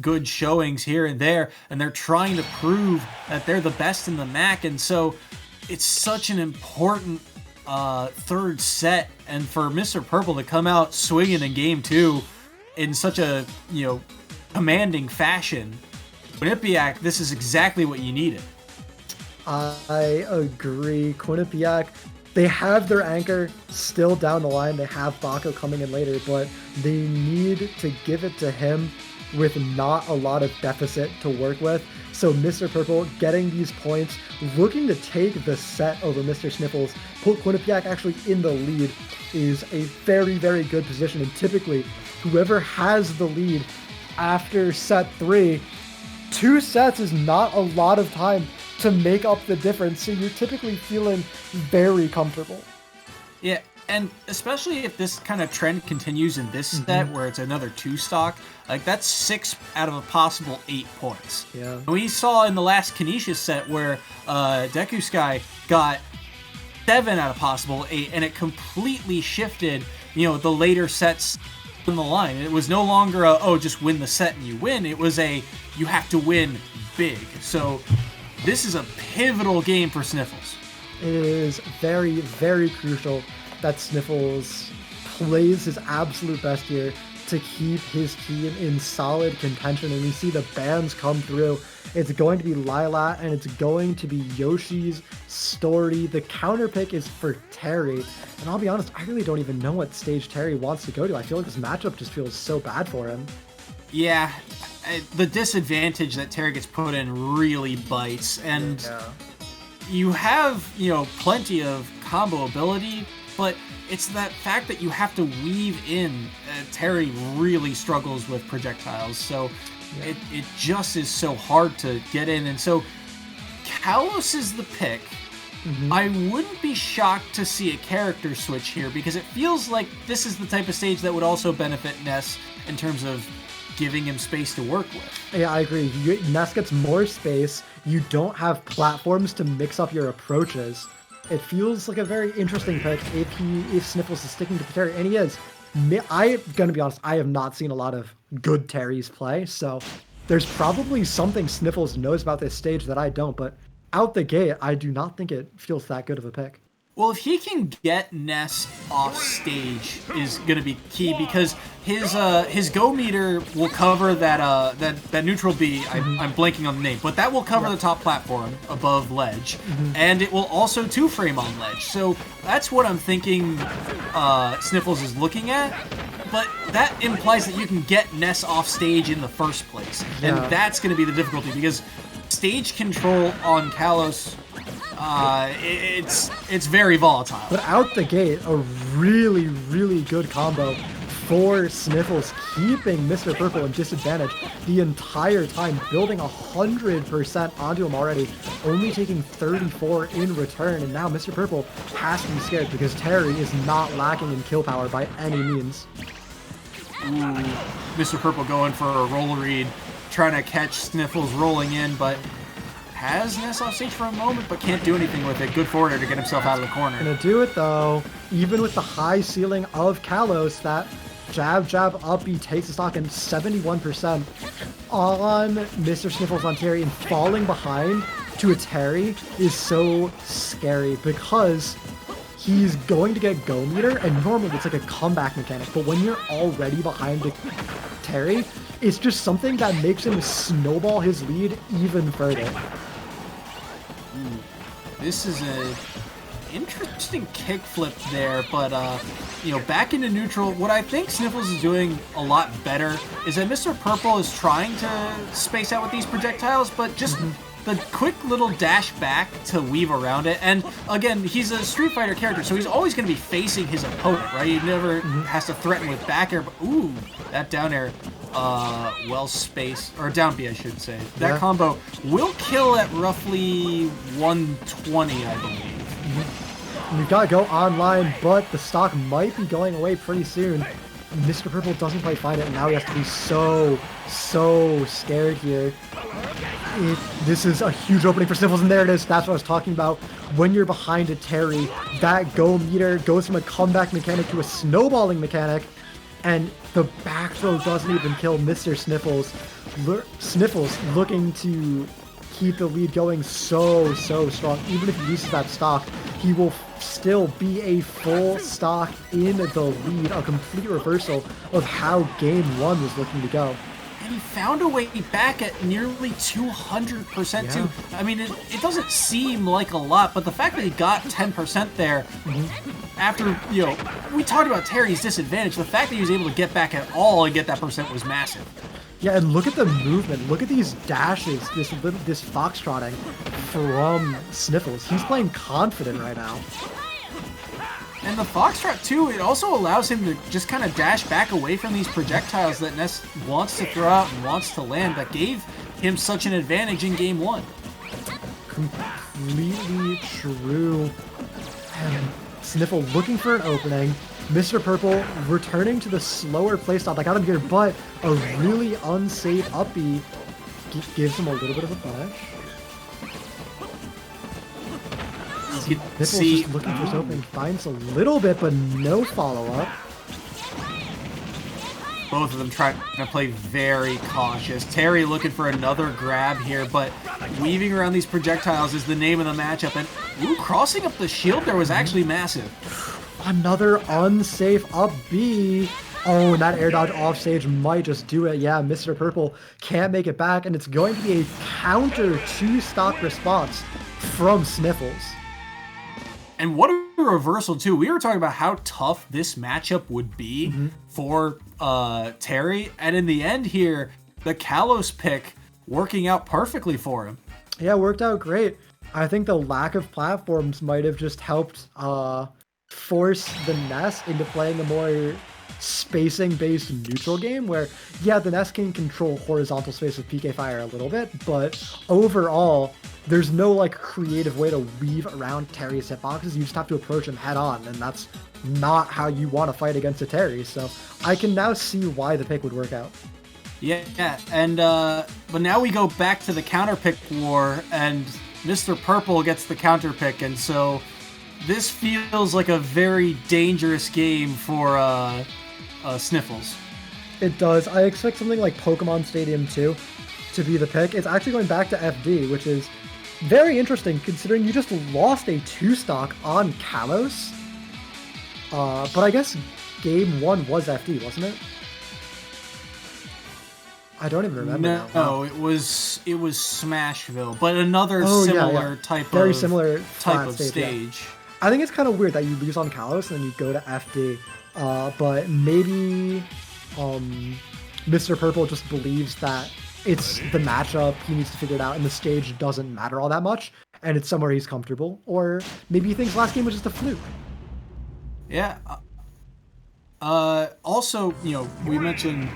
good showings here and there, and they're trying to prove that they're the best in the MAC, and so it's such an important third set, and for Mr. Purple to come out swinging in game 2 in such a, commanding fashion. Quinnipiac, this is exactly what you needed. I agree. Quinnipiac, they have their anchor still down the line. They have Baco coming in later, but they need to give it to him with not a lot of deficit to work with. So Mr. Purple getting these points, looking to take the set over Mr. Sniffles, put Quinnipiac actually in the lead is a very, very good position. And typically, whoever has the lead after set 3, 2 sets is not a lot of time to make up the difference. So you're typically feeling very comfortable. Yeah. And especially if this kind of trend continues in this set where it's another 2-stock, like that's 6 out of a possible 8 points. Yeah. We saw in the last Canisius set where Deku Sky got 7 out of possible 8, and it completely shifted, the later sets in the line. It was no longer just win the set and you win. It was you have to win big. So this is a pivotal game for Sniffles. It is very, very crucial that Sniffles plays his absolute best here to keep his team in solid contention. And we see the bans come through. It's going to be Lilat, and it's going to be Yoshi's Story. The counter pick is for Terry. And I'll be honest, I really don't even know what stage Terry wants to go to. I feel like this matchup just feels so bad for him. Yeah, the disadvantage that Terry gets put in really bites. And you have, plenty of combo ability, but it's that fact that you have to weave in. Terry really struggles with projectiles, so it just is so hard to get in. And so Kalos is the pick. I wouldn't be shocked to see a character switch here, because it feels like this is the type of stage that would also benefit Ness in terms of giving him space to work with. Yeah, I agree. Ness gets more space. You don't have platforms to mix up your approaches. It feels like a very interesting pick if Sniffles is sticking to the Terry, and he is. I'm gonna be honest, I have not seen a lot of good Terrys play, so there's probably something Sniffles knows about this stage that I don't, but out the gate, I do not think it feels that good of a pick. Well, if he can get Ness off stage is going to be key, because his go meter will cover that neutral B. I'm blanking on the name, but that will cover the top platform above ledge, and it will also 2-frame on ledge. So that's what I'm thinking Sniffles is looking at. But that implies that you can get Ness off stage in the first place, and that's going to be the difficulty, because stage control on Kalos, it's very volatile. But out the gate, a really, really good combo for Sniffles, keeping Mr. Purple in disadvantage the entire time, building 100% onto him already, only taking 34 in return, and now Mr. Purple has to be scared because Terry is not lacking in kill power by any means. Ooh, Mr. Purple going for a roll read, trying to catch Sniffles rolling in, but has Ness off stage for a moment, but can't do anything with it. Good forwarder to get himself out of the corner. Gonna do it though, even with the high ceiling of Kalos, that jab up, he takes the stock in 71% on Mr. Sniffles on Terry, and falling behind to a Terry is so scary because he's going to get go meter, and normally it's like a comeback mechanic, but when you're already behind Terry, it's just something that makes him snowball his lead even further. This is a interesting kickflip there, but back into neutral. What I think Sniffles is doing a lot better is that Mr. Purple is trying to space out with these projectiles, but just the quick little dash back to weave around it. And again, he's a Street Fighter character, so he's always going to be facing his opponent, right? He never has to threaten with back air. But ooh, that down air, well spaced, or down B, I should say. That combo will kill at roughly 120, I believe. We've got to go online, but the stock might be going away pretty soon. Mr. Purple doesn't quite find it, and now he has to be so scared here. This is a huge opening for Sniffles, and there it is. That's what I was talking about. When you're behind a Terry, that go meter goes from a comeback mechanic to a snowballing mechanic, and the back throw doesn't even kill Mr. Sniffles. Sniffles looking to keep the lead going so strong. Even if he loses that stock, he will still be a full stock in the lead, a complete reversal of how game 1 was looking to go. And he found a way back at nearly 200% too. I mean, it doesn't seem like a lot, but the fact that he got 10% there after, we talked about Terry's disadvantage, the fact that he was able to get back at all and get that percent was massive. Yeah, and look at the movement. Look at these dashes, this foxtrotting from Sniffles. He's playing confident right now. And the foxtrot, too, it also allows him to just kind of dash back away from these projectiles that Ness wants to throw out and wants to land, that gave him such an advantage in game 1. Completely true. And Sniffle looking for an opening. Mr. Purple returning to the slower playstyle that got him here, but a really unsafe up B gives him a little bit of a punish. Nipple's just looking for his opening, finds a little bit, but no follow-up. Both of them trying to play very cautious. Terry looking for another grab here, but weaving around these projectiles is the name of the matchup. And ooh, crossing up the shield there was actually massive. Another unsafe up B. Oh, and that air dodge offstage might just do it. Yeah, Mr. Purple can't make it back, and it's going to be a counter 2-stock response from Sniffles. And what a reversal, too. We were talking about how tough this matchup would be for Terry. And in the end here, the Kalos pick working out perfectly for him. Yeah, it worked out great. I think the lack of platforms might have just helped force the Ness into playing a more spacing-based neutral game where, yeah, the Ness can control horizontal space with PK Fire a little bit, but overall, there's no creative way to weave around Terry's hitboxes. You just have to approach him head on, and that's not how you want to fight against a Terry. So I can now see why the pick would work out. Yeah, and but now we go back to the counter pick war, and Mr. Purple gets the counter pick, and so this feels like a very dangerous game for Sniffles. It does. I expect something like Pokemon Stadium 2 to be the pick. It's actually going back to FD, which is very interesting considering you just lost a 2-stock on Kalos. But I guess game 1 was FD, wasn't it? I don't even remember now. No, it was Smashville, but another similar type of stage. Yeah. I think it's kind of weird that you lose on Kalos and then you go to FD. But maybe Mr. Purple just believes that it's the matchup, he needs to figure it out, and the stage doesn't matter all that much, and it's somewhere he's comfortable. Or maybe he thinks last game was just a fluke. Yeah. Also, we mentioned,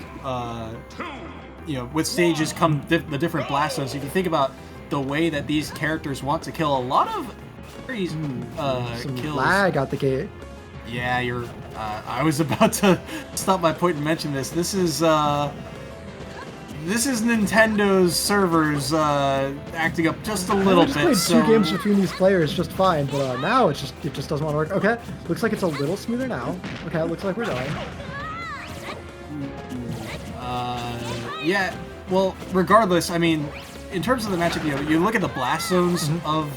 with stages come the different blast zones. If you think about the way that these characters want to kill, a lot of some kills. Lag out the gate. Yeah, I was about to stop my point and mention this. This is Nintendo's servers acting up just a little bit. Played 2 games between these players just fine, but now it just doesn't want to work. Okay, looks like it's a little smoother now. Okay, it looks like we're going. Yeah. Well, regardless, I mean, in terms of the matchup, you look at the blast zones of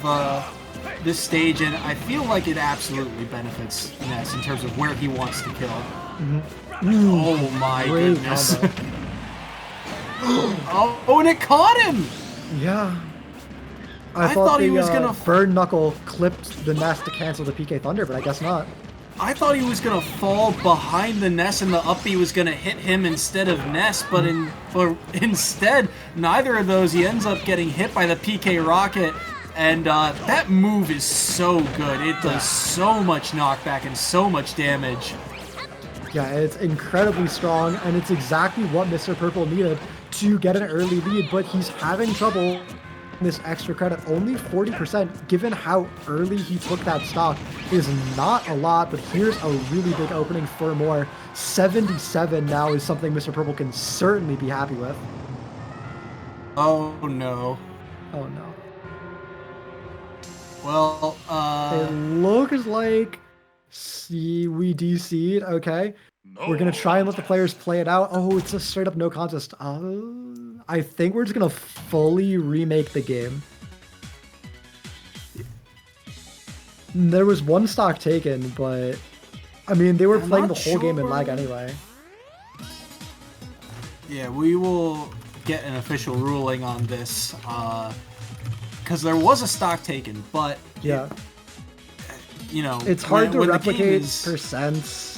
this stage, and I feel like it absolutely benefits Ness in terms of where he wants to kill. Oh my Great goodness. combo. Oh, and it caught him! Yeah. I thought the he was gonna Burn Knuckle clipped the Ness to cancel the PK Thunder, but I guess not. I thought he was gonna fall behind the Ness and the up B was gonna hit him instead of Ness, but instead, neither of those. He ends up getting hit by the PK Rocket, and that move is so good. It does so much knockback and so much damage. Yeah, it's incredibly strong, and it's exactly what Mr. Purple needed to get an early lead, but he's having trouble. This extra credit, only 40%, given how early he took that stock, is not a lot, but here's a really big opening for more. 77 now is something Mr. Purple can certainly be happy with. Oh no. Oh no. Well, it looks like we DC'd, okay. We're gonna try and let the players play it out. Oh, it's a straight up no contest. I think we're just gonna fully remake the game. There was one stock taken, but I mean, they were playing the whole game in lag anyway. Yeah, we will get an official ruling on this, because there was a stock taken, but yeah, you know, it's hard to replicate percents.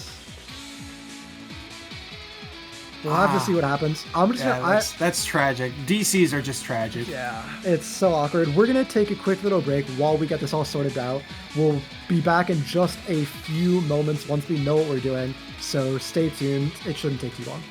We'll have to see what happens. I'm just that's tragic. DCs are just tragic. Yeah, it's so awkward. We're gonna take a quick little break while we get this all sorted out. We'll be back in just a few moments once we know what we're doing. So stay tuned. It shouldn't take too long.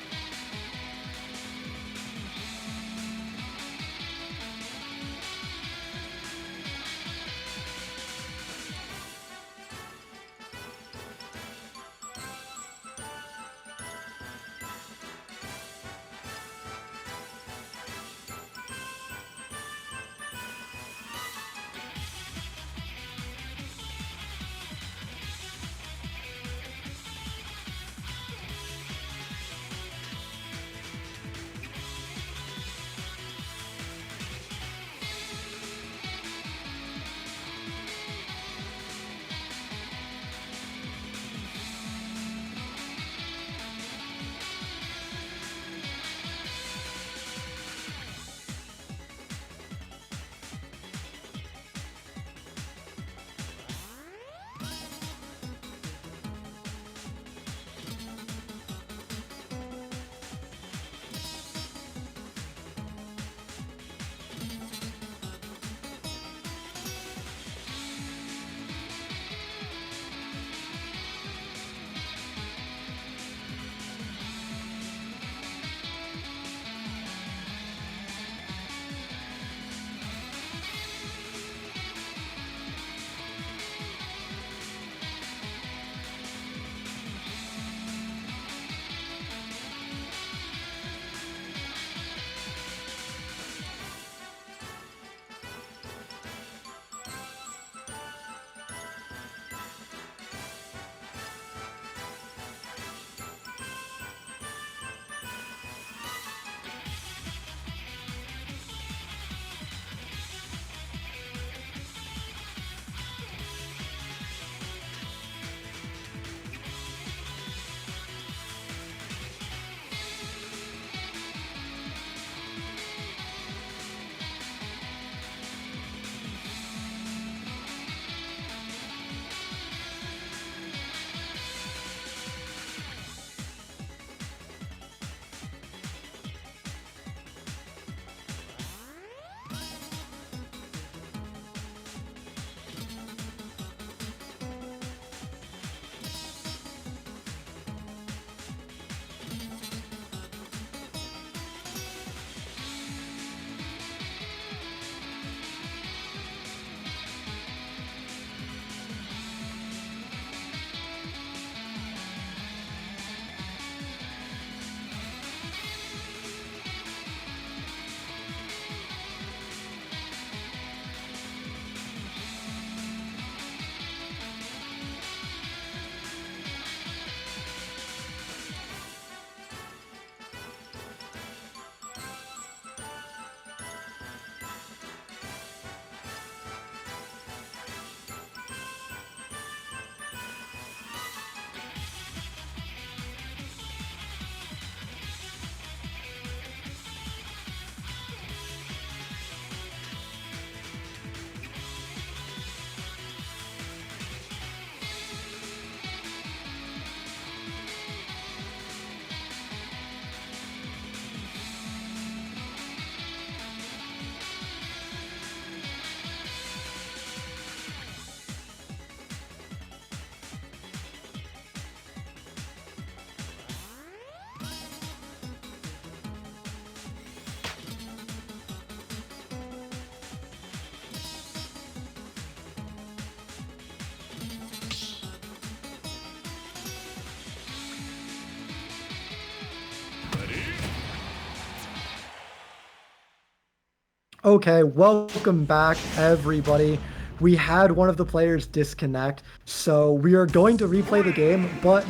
Okay, welcome back, everybody. We had one of the players disconnect, so we are going to replay the game, but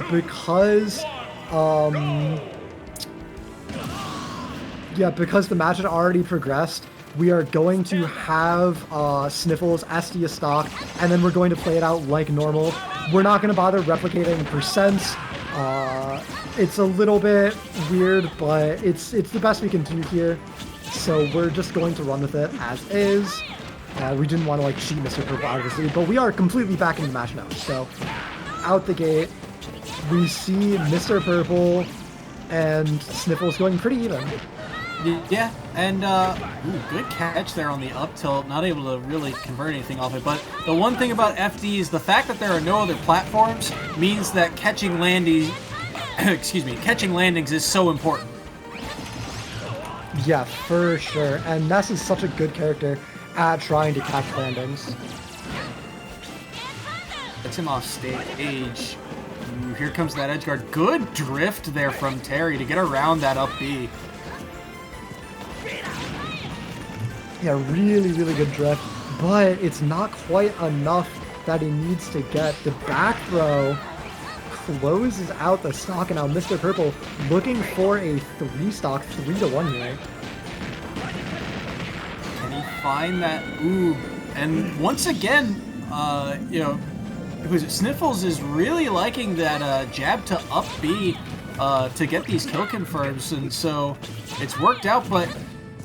um, because the match had already progressed, we are going to have Sniffles SD a stock, and then we're going to play it out like normal. We're not going to bother replicating percents. It's a little bit weird, but it's the best we can do here. So we're just going to run with it as is. We didn't want to like cheat Mr. Purple out of his lead, but we are completely back in the match now. So out the gate, we see Mr. Purple and Sniffles going pretty even. Yeah, and good catch there on the up tilt. Not able to really convert anything off it. But the one thing about FD is the fact that there are no other platforms means that catching landings, catching landings is so important. Yeah, for sure. And Ness is such a good character at trying to catch landings. Gets him off stage. Ooh, here comes that edge guard. Good drift there from Terry to get around that up B. Yeah, really, really good drift. But it's not quite enough that he needs to get. The back throw closes out the stock, and now Mr. Purple looking for a 3-stock, 3-1 here. Can he find that? Ooh, and once again, Sniffles is really liking that jab to up B to get these kill confirms, and so it's worked out, but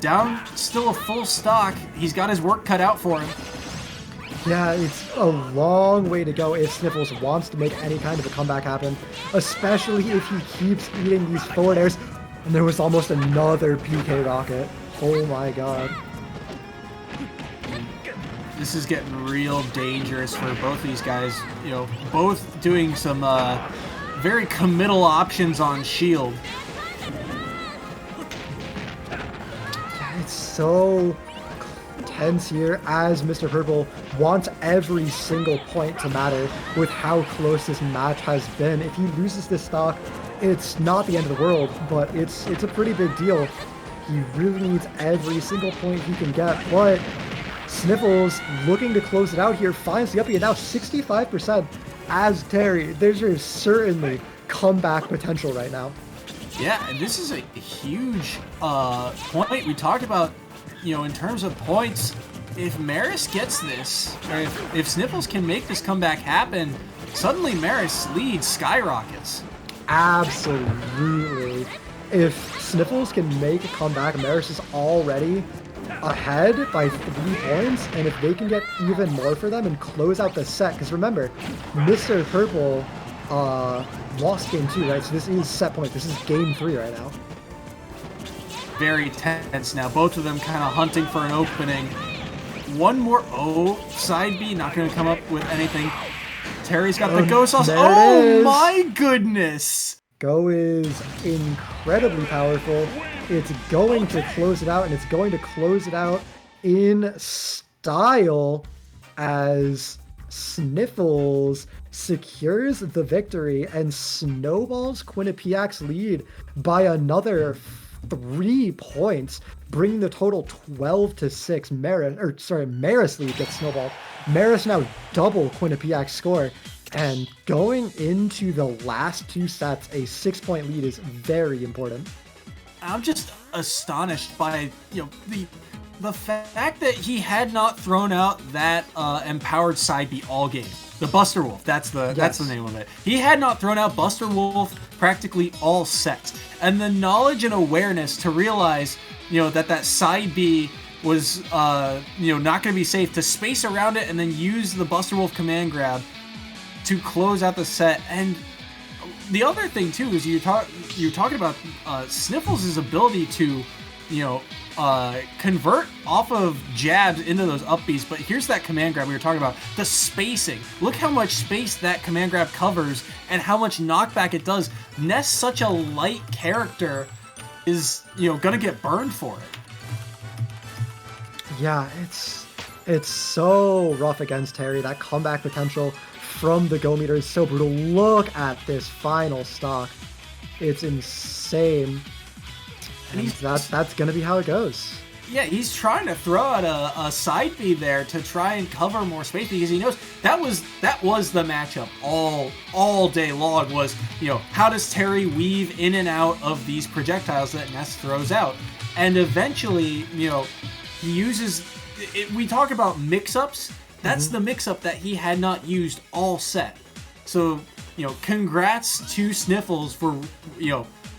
down still a full stock. He's got his work cut out for him. Yeah, it's a long way to go if Sniffles wants to make any kind of a comeback happen, especially if he keeps eating these forward airs. And there was almost another PK rocket. Oh my god. This is getting real dangerous for both these guys. You know, both doing some very committal options on shield. Yeah, it's so tense here as Mr. Purple wants every single point to matter with how close this match has been. If he loses this stock, it's not the end of the world, but it's a pretty big deal. He really needs every single point he can get, but Sniffles looking to close it out here, finds the uppie, and now 65% as Terry. There's certainly comeback potential right now. Yeah, and this is a huge point we talked about. You know, in terms of points, if Marist gets this, or if Sniffles can make this comeback happen, suddenly Marist's lead skyrockets. Absolutely. If Sniffles can make a comeback, Marist is already ahead by 3 points, and if they can get even more for them and close out the set, because remember, Mr. Purple lost game 2, right? So this is set point. This is game 3 right now. Very tense now. Both of them kind of hunting for an opening. One more. Oh, side B, not going to come up with anything. Terry's got the go sauce. Oh my goodness! Go is incredibly powerful. It's going to close it out, and it's going to close it out in style as Sniffles secures the victory and snowballs Quinnipiac's lead by another 3 points, bringing the total 12-6. Marist lead gets snowballed. Marist now double Quinnipiac's score, and going into the last 2 sets, a 6-point lead is very important. I'm just astonished by the fact that he had not thrown out that empowered side B all game. The Buster Wolf, that's the name of it. He had not thrown out Buster Wolf practically all sets. And the knowledge and awareness to realize, that side B was, not going to be safe, to space around it and then use the Buster Wolf command grab to close out the set. And the other thing too is you're talking about Sniffles' ability to, convert off of jabs into those up Bs, but here's that command grab we were talking about. The spacing. Look how much space that command grab covers and how much knockback it does. Ness, such a light character, is, gonna get burned for it. Yeah, it's so rough against Terry. That comeback potential from the go meter is so brutal. Look at this final stock. It's insane. And that's gonna be how it goes. Yeah, he's trying to throw out a side B there to try and cover more space because he knows that was the matchup all day long was, how does Terry weave in and out of these projectiles that Ness throws out? And eventually, he uses it, we talk about mix-ups. That's the mix-up that he had not used all set. So, congrats to Sniffles for,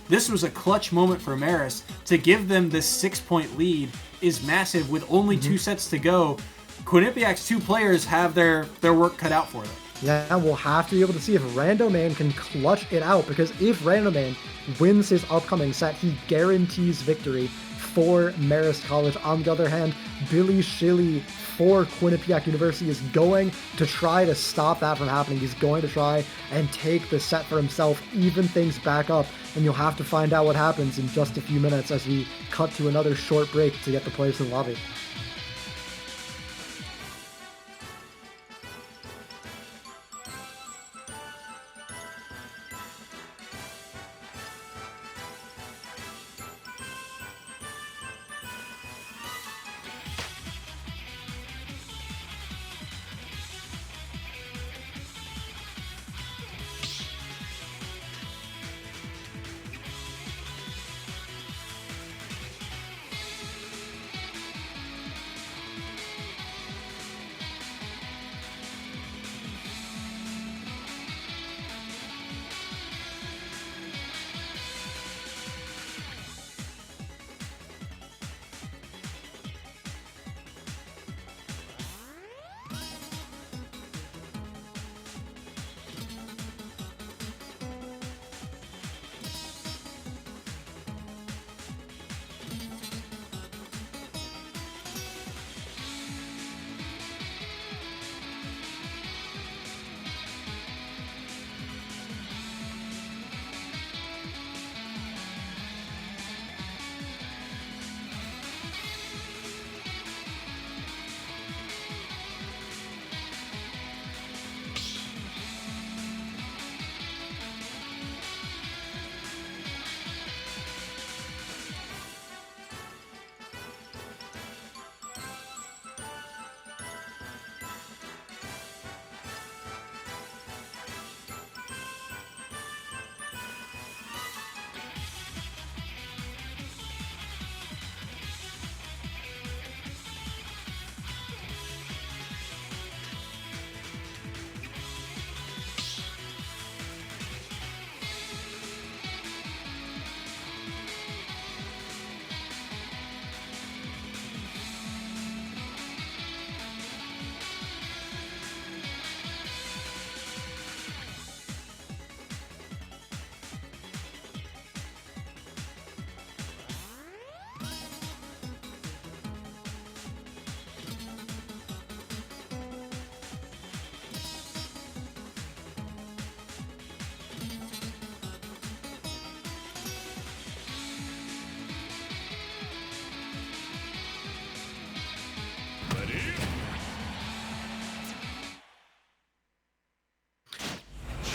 this was a clutch moment for Marist. To give them this 6-point lead is massive with only 2 sets to go. Quinnipiac's 2 players have their work cut out for them. Yeah, we'll have to be able to see if Rando Man can clutch it out, because if Rando Man wins his upcoming set, he guarantees victory for Marist College. On the other hand, Billy Shilly for Quinnipiac University is going to try to stop that from happening. He's going to try and take the set for himself, even things back up, and you'll have to find out what happens in just a few minutes as we cut to another short break to get the players to the lobby.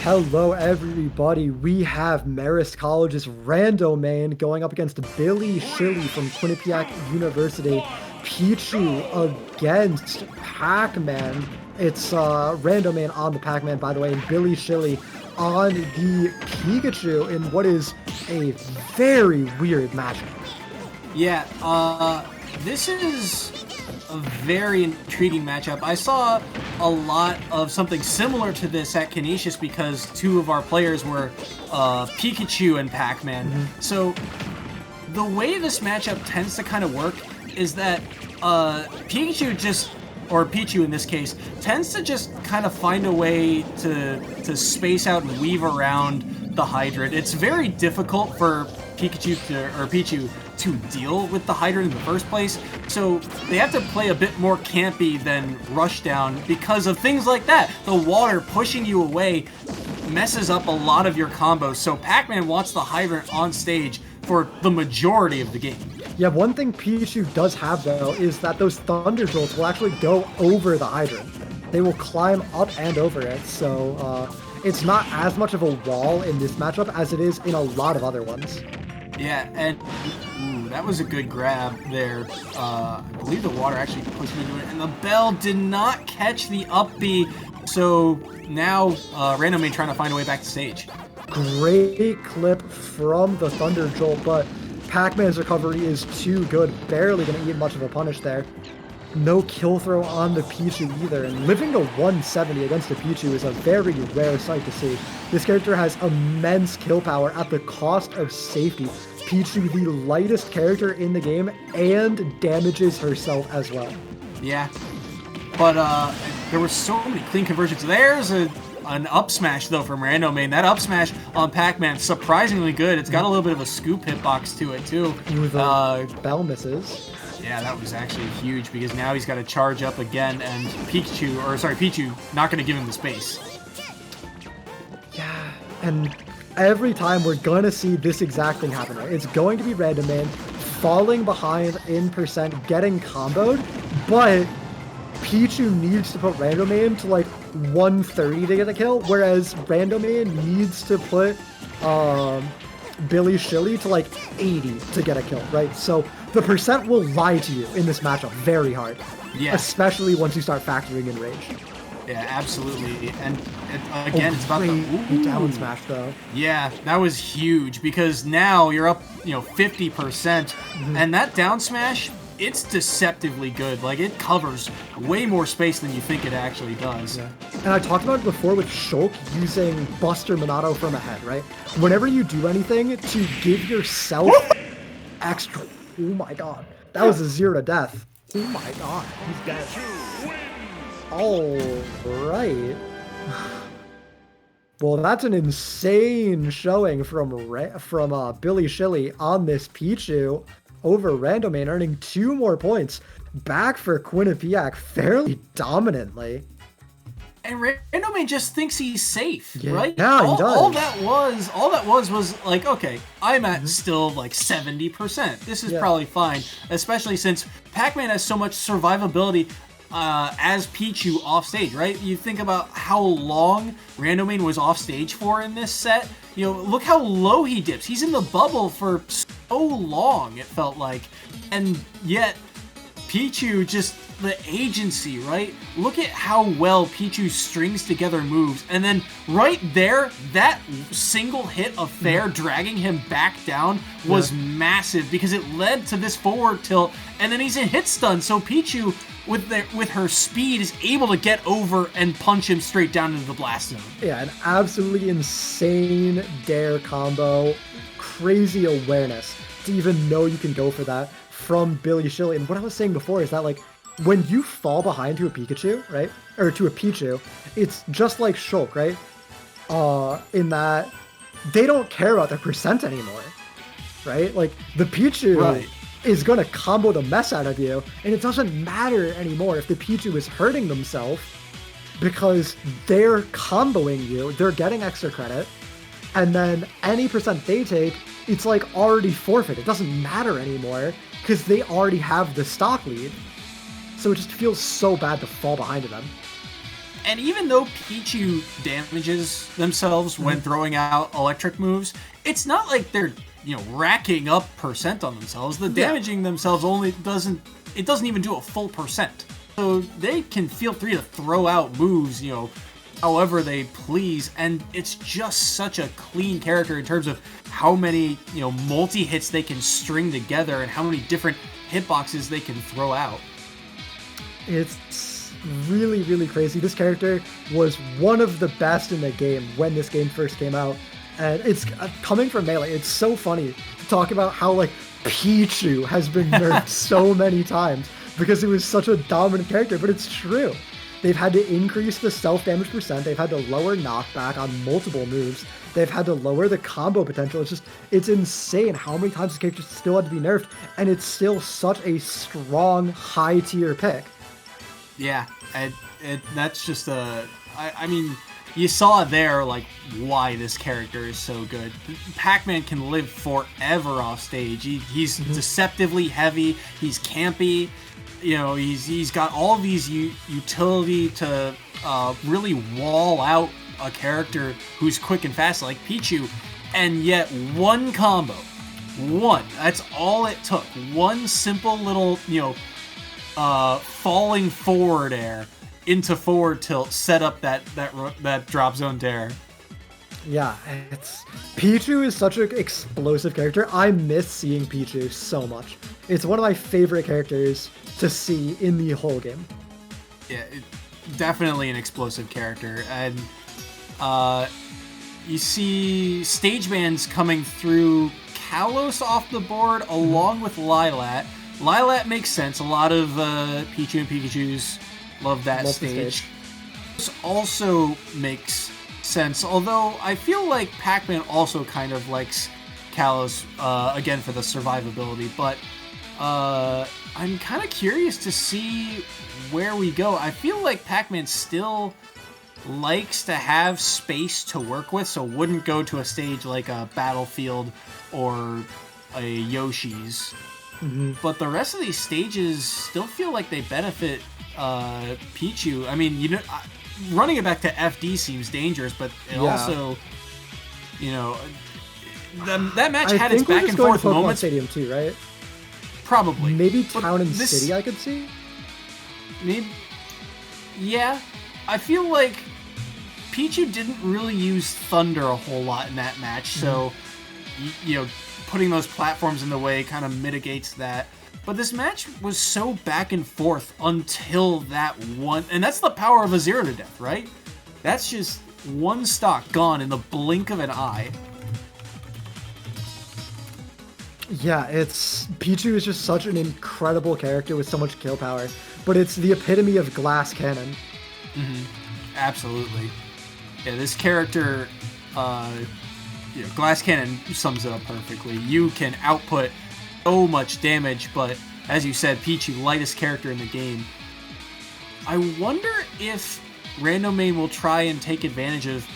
Hello everybody, we have Marist College's Rando Man going up against Billy Shilly from Quinnipiac University. Pichu against Pac-Man. It's Rando Man on the Pac-Man, by the way, and Billy Shilly on the Pikachu in what is a very weird matchup. Yeah, this is a very intriguing matchup. I saw a lot of something similar to this at Canisius because 2 of our players were Pikachu and Pac-Man. So the way this matchup tends to kind of work is that Pikachu or Pichu in this case, tends to just kind of find a way to space out and weave around the hydrant. It's very difficult for Pichu to deal with the hydrant in the first place, so they have to play a bit more campy than Rushdown because of things like that. The water pushing you away messes up a lot of your combos, so Pac-Man wants the hydrant on stage for the majority of the game. Yeah, one thing Pichu does have, though, is that those Thunder Jolts will actually go over the hydrant. They will climb up and over it, so it's not as much of a wall in this matchup as it is in a lot of other ones. Yeah, and ooh, that was a good grab there. I believe the water actually pushed him into it, and the bell did not catch the up B. So now Random Main trying to find a way back to stage. Great clip from the Thunder Jolt, but Pac-Man's recovery is too good. Barely going to eat much of a punish there. No kill throw on the Pichu either, and living to 170 against the Pichu is a very rare sight to see. This character has immense kill power at the cost of safety. Pichu, the lightest character in the game, and damages herself as well. Yeah, but there were so many clean conversions. There's an up smash though from Rando Main. That up smash on Pac-Man, surprisingly good. It's got a little bit of a scoop hitbox to it too. Bell misses. Yeah, that was actually huge because now he's got to charge up again, and Pichu not going to give him the space. Yeah, and every time we're going to see this exact thing happen, right? It's going to be Random Man falling behind in percent, getting comboed, but Pichu needs to put Random Man to like 130 to get a kill, whereas Random Man needs to put Billy Shilly to like 80 to get a kill, right? So the percent will lie to you in this matchup very hard. Yeah. Especially once you start factoring in rage. Yeah, absolutely. And again, it's about the down smash though. Yeah, that was huge because now you're up, 50%, and that down smash, it's deceptively good. Like, it covers way more space than you think it actually does. Yeah. And I talked about it before with Shulk using Buster Monado from ahead, right? Whenever you do anything to give yourself extra... Oh my god. That was a 0 to death. Oh my god. He's dead. Alright. Well, that's an insane showing from Billy Shilly on this Pichu over Rando Main, earning 2 more points. Back for Quinnipiac fairly dominantly. And Rando Main just thinks he's safe, right? Yeah, he does. All that was like, okay, I'm at still like 70%. This is probably fine, especially since Pac-Man has so much survivability as Pichu off stage, right? You think about how long Rando Main was off stage for in this set. Look how low he dips. He's in the bubble for so long, it felt like. And yet, Pichu just... the agency, right? Look at how well Pichu strings together moves, and then right there, that single hit of Fair dragging him back down was massive because it led to this forward tilt, and then he's in hit stun, so Pichu, with her speed, is able to get over and punch him straight down into the blast zone. Yeah, an absolutely insane dare combo, crazy awareness to even know you can go for that from Billy Shilly. And what I was saying before is that, like, when you fall behind to a Pikachu, right? Or to a Pichu, it's just like Shulk, right? In that they don't care about their percent anymore, right? Like, the Pichu is going to combo the mess out of you, and it doesn't matter anymore if the Pichu is hurting themselves because they're comboing you, they're getting extra credit, and then any percent they take, it's like already forfeit. It doesn't matter anymore because they already have the stock lead. So it just feels so bad to fall behind them. And even though Pichu damages themselves when throwing out electric moves, it's not like they're, racking up percent on themselves. The damaging themselves doesn't even do a full percent. So they can feel free to throw out moves, however they please, and it's just such a clean character in terms of how many, multi-hits they can string together and how many different hitboxes they can throw out. It's really, really crazy. This character was one of the best in the game when this game first came out. And it's coming from Melee. It's so funny to talk about how, like, Pichu has been nerfed so many times because it was such a dominant character, but it's true. They've had to increase the self-damage percent. They've had to lower knockback on multiple moves. They've had to lower the combo potential. It's insane how many times this character still had to be nerfed, and it's still such a strong, high-tier pick. Yeah, that's just I mean, you saw there, like, why this character is so good. Pac-Man can live forever off stage. He's deceptively heavy. He's campy. He's got all these utility to really wall out a character who's quick and fast like Pichu, and yet one combo One. That's all it took. One simple little, falling forward air into forward tilt, set up that drop zone dare. Yeah, Pichu is such an explosive character. I miss seeing Pichu so much. It's one of my favorite characters to see in the whole game. Yeah, definitely an explosive character. And you see stage bans coming through Kalos off the board along with Lilat. Lilat makes sense. A lot of Pichu and Pikachus love that stage. This also makes sense, although I feel like Pac-Man also kind of likes Kalos, again, for the survivability, but I'm kind of curious to see where we go. I feel like Pac-Man still likes to have space to work with, so wouldn't go to a stage like a Battlefield or a Yoshi's. But the rest of these stages still feel like they benefit Pichu. I mean, running it back to FD seems dangerous, but it also, that match had its back and forth moments. Stadium too, right? Probably. Maybe Town and City I could see? Maybe. Yeah. I feel like Pichu didn't really use Thunder a whole lot in that match, so, putting those platforms in the way kind of mitigates that. But this match was so back and forth until that one, and that's the power of a 0 to death, right? That's just one stock gone in the blink of an eye. Yeah, Pichu is just such an incredible character with so much kill power, but it's the epitome of glass cannon. Absolutely. Yeah, this character, glass cannon sums it up perfectly. You can output so much damage, but as you said, Pichu, lightest character in the game. I wonder if Randomain will try and take advantage of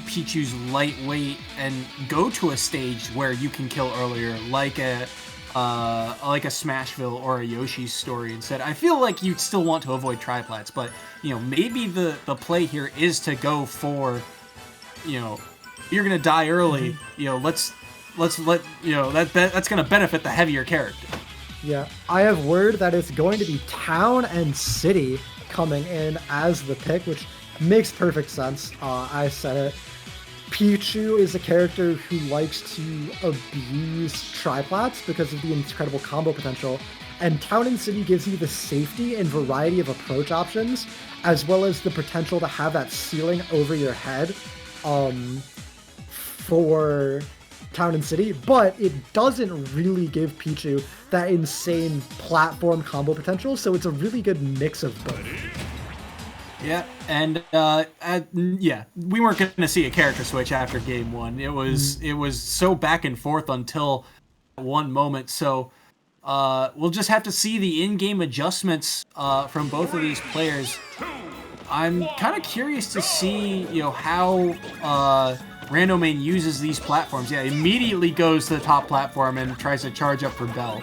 Pichu's lightweight and go to a stage where you can kill earlier, like a Smashville or a Yoshi's story instead. I feel like you'd still want to avoid triplats, but maybe the play here is to go for, you're gonna die early. Let's let that's gonna benefit the heavier character. Yeah, I have word that it's going to be Town and City coming in as the pick, which makes perfect sense. I said it. Pichu is a character who likes to abuse triplats because of the incredible combo potential, and Town and City gives you the safety and variety of approach options, as well as the potential to have that ceiling over your head for Town and City, but it doesn't really give Pichu that insane platform combo potential, so it's a really good mix of both. Yeah, and we weren't going to see a character switch after game one. It was so back and forth until one moment. So we'll just have to see the in-game adjustments from both of these players. I'm kind of curious to see how Randomain uses these platforms. Yeah, immediately goes to the top platform and tries to charge up for Bell.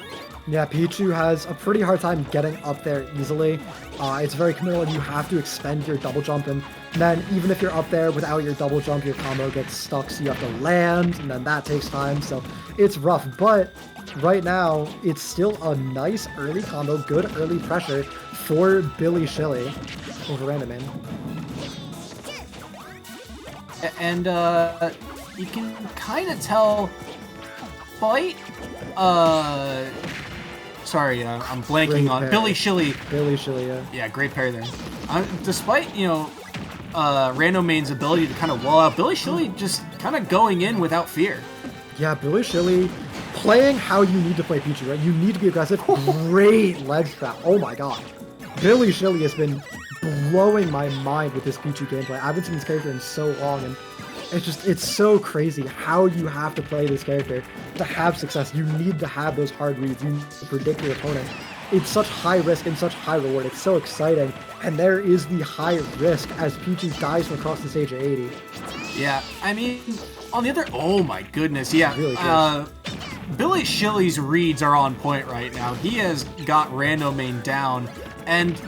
Yeah, Pichu has a pretty hard time getting up there easily. It's very committal, and you have to expend your double jump, and then even if you're up there without your double jump, your combo gets stuck, so you have to land, and then that takes time, so it's rough. But right now, it's still a nice early combo, good early pressure for Billy Shilly over Randomain. And you can kind of tell, sorry, I'm blanking on Billy Shilly. Billy Shilly, yeah. Yeah, great parry there. Despite, Randomain's ability to kind of wall out, Billy Shilly just kind of going in without fear. Yeah, Billy Shilly playing how you need to play Pichu, right? You need to be aggressive. Great ledge trap. Oh my god. Billy Shilly has been blowing my mind with this Pichu gameplay. I haven't seen this character in so long, and it's so crazy how you have to play this character to have success. You need to have those hard reads. You need to predict your opponent. It's such high risk and such high reward. It's so exciting. And there is the high risk as Pichu dies from across the stage at 80. Yeah, I mean, on the other... Oh my goodness, yeah. Really Billy Shilly's reads are on point right now. He has got Randomain down, and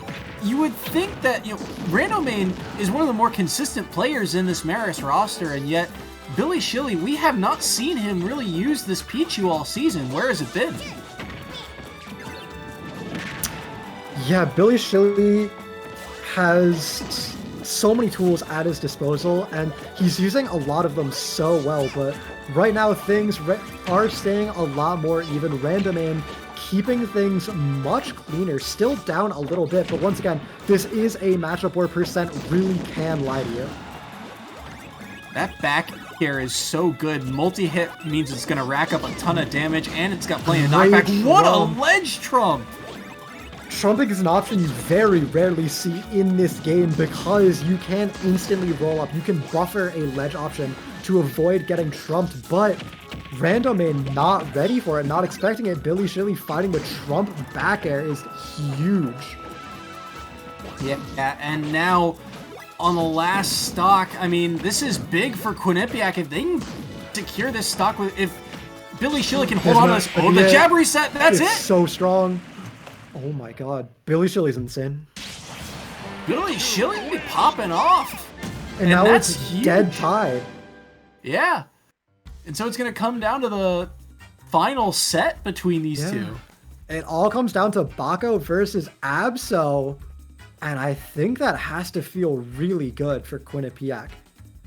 you would think that Randomain is one of the more consistent players in this Marist roster, and yet Billy Shilly, we have not seen him really use this Pichu all season. Where has it been? Yeah, Billy Shilly has so many tools at his disposal, and he's using a lot of them so well, but right now things are staying a lot more even. Randomain keeping things much cleaner, still down a little bit, but once again, this is a matchup where percent really can lie to you. That back here is so good. Multi-hit means it's going to rack up a ton of damage, and it's got plenty of knockback. What a ledge trump! Trumping is an option you very rarely see in this game because you can instantly roll up. You can buffer a ledge option to avoid getting trumped, but Randomain not ready for it, not expecting it. Billy Shilly fighting the trump back air is huge. Yeah, and now on the last stock, I mean, this is big for Quinnipiac. If they can secure this stock, if Billy Shilly can hold on to this, the jab reset, that's it! So strong. Oh my god, Billy Shilly's insane. Billy Shilly be popping off. And now it's huge. Dead tie. Yeah. And so it's going to come down to the final set between these two. It all comes down to Bako versus Absol. And I think that has to feel really good for Quinnipiac.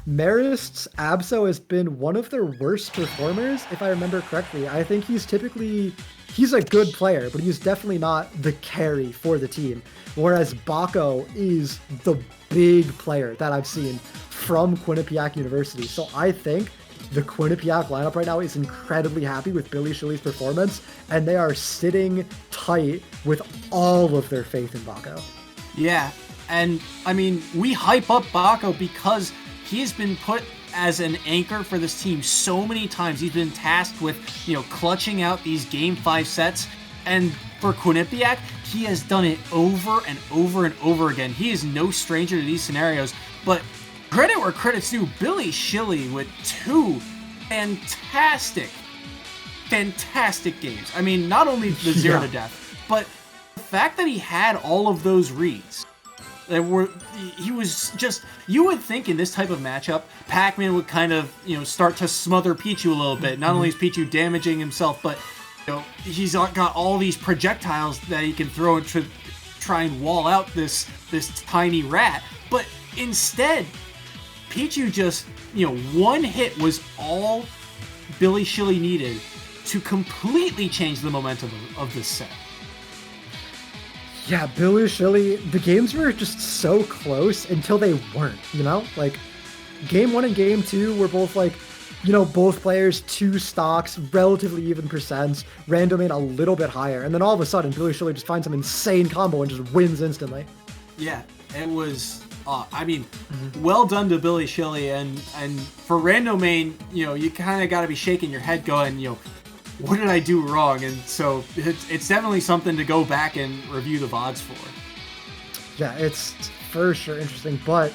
Marist's Absol has been one of their worst performers, if I remember correctly. I think he's a good player, but he's definitely not the carry for the team. Whereas Bako is the big player that I've seen from Quinnipiac University. So I think the Quinnipiac lineup right now is incredibly happy with Billy Shilly's performance, and they are sitting tight with all of their faith in Bako. Yeah, and I mean, we hype up Bako because he has been put as an anchor for this team so many times. He's been tasked with, clutching out these Game 5 sets. And for Quinnipiac, he has done it over and over and over again. He is no stranger to these scenarios. But credit where credit's due, Billy Shilly with two fantastic games. I mean, not only the 0 to death, but the fact that he had all of those reads. He was just, you would think in this type of matchup, Pac-Man would kind of, start to smother Pichu a little bit. Not only is Pichu damaging himself, but, he's got all these projectiles that he can throw to try and wall out this tiny rat. But instead, Pichu just, one hit was all Billy Shilly needed to completely change the momentum of this set. Yeah, Billy Shilly, the games were just so close until they weren't, Like, game 1 and game 2 were both both players 2 stocks, relatively even percents, Randomain a little bit higher, and then all of a sudden, Billy Shilly just finds some insane combo and just wins instantly. Yeah, it was, well done to Billy Shilly, and for Randomain, you kind of got to be shaking your head going, what did I do wrong? And so it's definitely something to go back and review the VODs for. Yeah, it's for sure interesting, but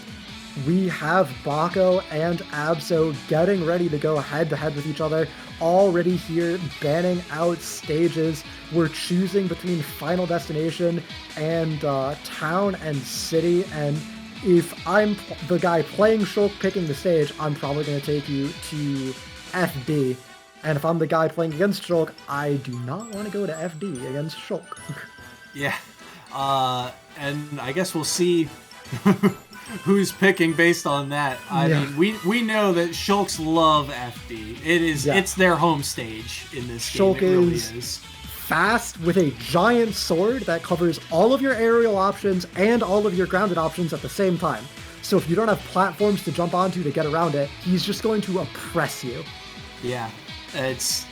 we have Bako and Absol getting ready to go head-to-head with each other, already here banning out stages. We're choosing between Final Destination and Town and City, and if I'm the guy playing Shulk picking the stage, I'm probably going to take you to FD. And if I'm the guy playing against Shulk, I do not want to go to FD against Shulk. Yeah. And I guess we'll see who's picking based on that. I mean, we know that Shulks love FD. It's their home stage in this Shulk game. It really is fast with a giant sword that covers all of your aerial options and all of your grounded options at the same time. So if you don't have platforms to jump onto to get around it, he's just going to oppress you. Yeah. It's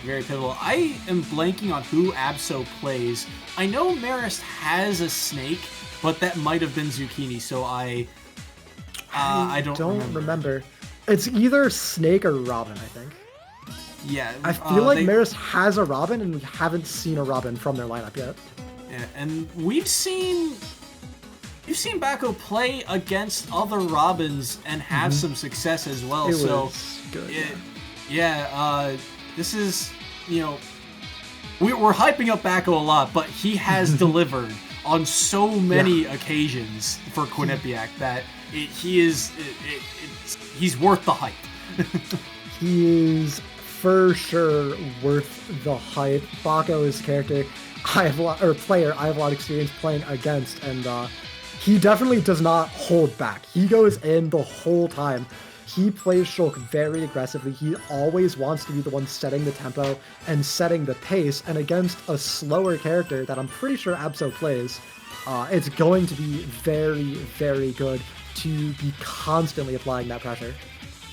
very pivotal. I am blanking on who Absol plays. I know Marist has a snake, but that might have been Zucchini, so I don't remember. It's either Snake or Robin, I think. Yeah. I feel like Marist has a Robin, and we haven't seen a Robin from their lineup yet. Yeah, and we've seen Bako play against other Robins and have some success as well. It was good. This is, we're hyping up Bako a lot, but he has delivered on so many occasions for Quinnipiac that he's worth the hype. He is for sure worth the hype. Bako's character, I have a lot of experience playing against, and he definitely does not hold back. He goes in the whole time. He plays Shulk very aggressively. He always wants to be the one setting the tempo and setting the pace. And against a slower character that I'm pretty sure Abso plays, it's going to be very, very good to be constantly applying that pressure.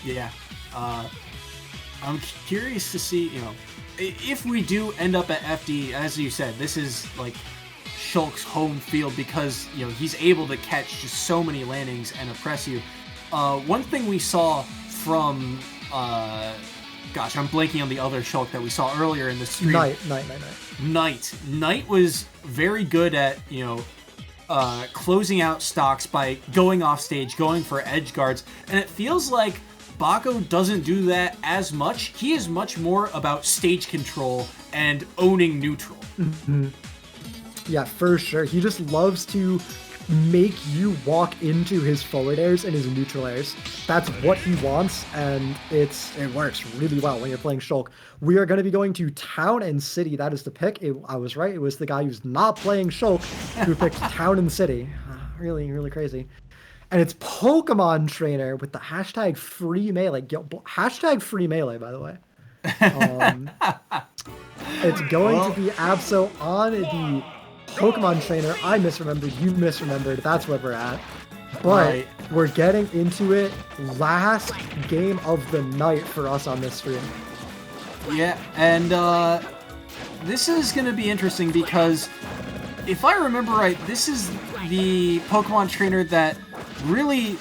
Yeah. I'm curious to see, if we do end up at FD, as you said, this is like Shulk's home field because, he's able to catch just so many landings and oppress you. One thing we saw from, I'm blanking on the other Shulk that we saw earlier in the stream. Knight was very good at, closing out stocks by going off stage, going for edge guards, and it feels like Bako doesn't do that as much. He is much more about stage control and owning neutral. Mm-hmm. Yeah, for sure. He just loves to make you walk into his forward airs and his neutral airs. That's what he wants, and it works really well when you're playing Shulk. We are going to be going to Town and City. That is the pick. I was right. It was the guy who's not playing Shulk who picked Town and City. Really, really crazy. And it's Pokemon Trainer with the hashtag free melee. Hashtag free melee, by the way. It's going to be Abso on the Pokemon Trainer. I misremembered, you misremembered, that's where we're at. But we're getting into it. Last game of the night for us on this stream. Yeah, and this is going to be interesting because if I remember right, this is the Pokemon Trainer that really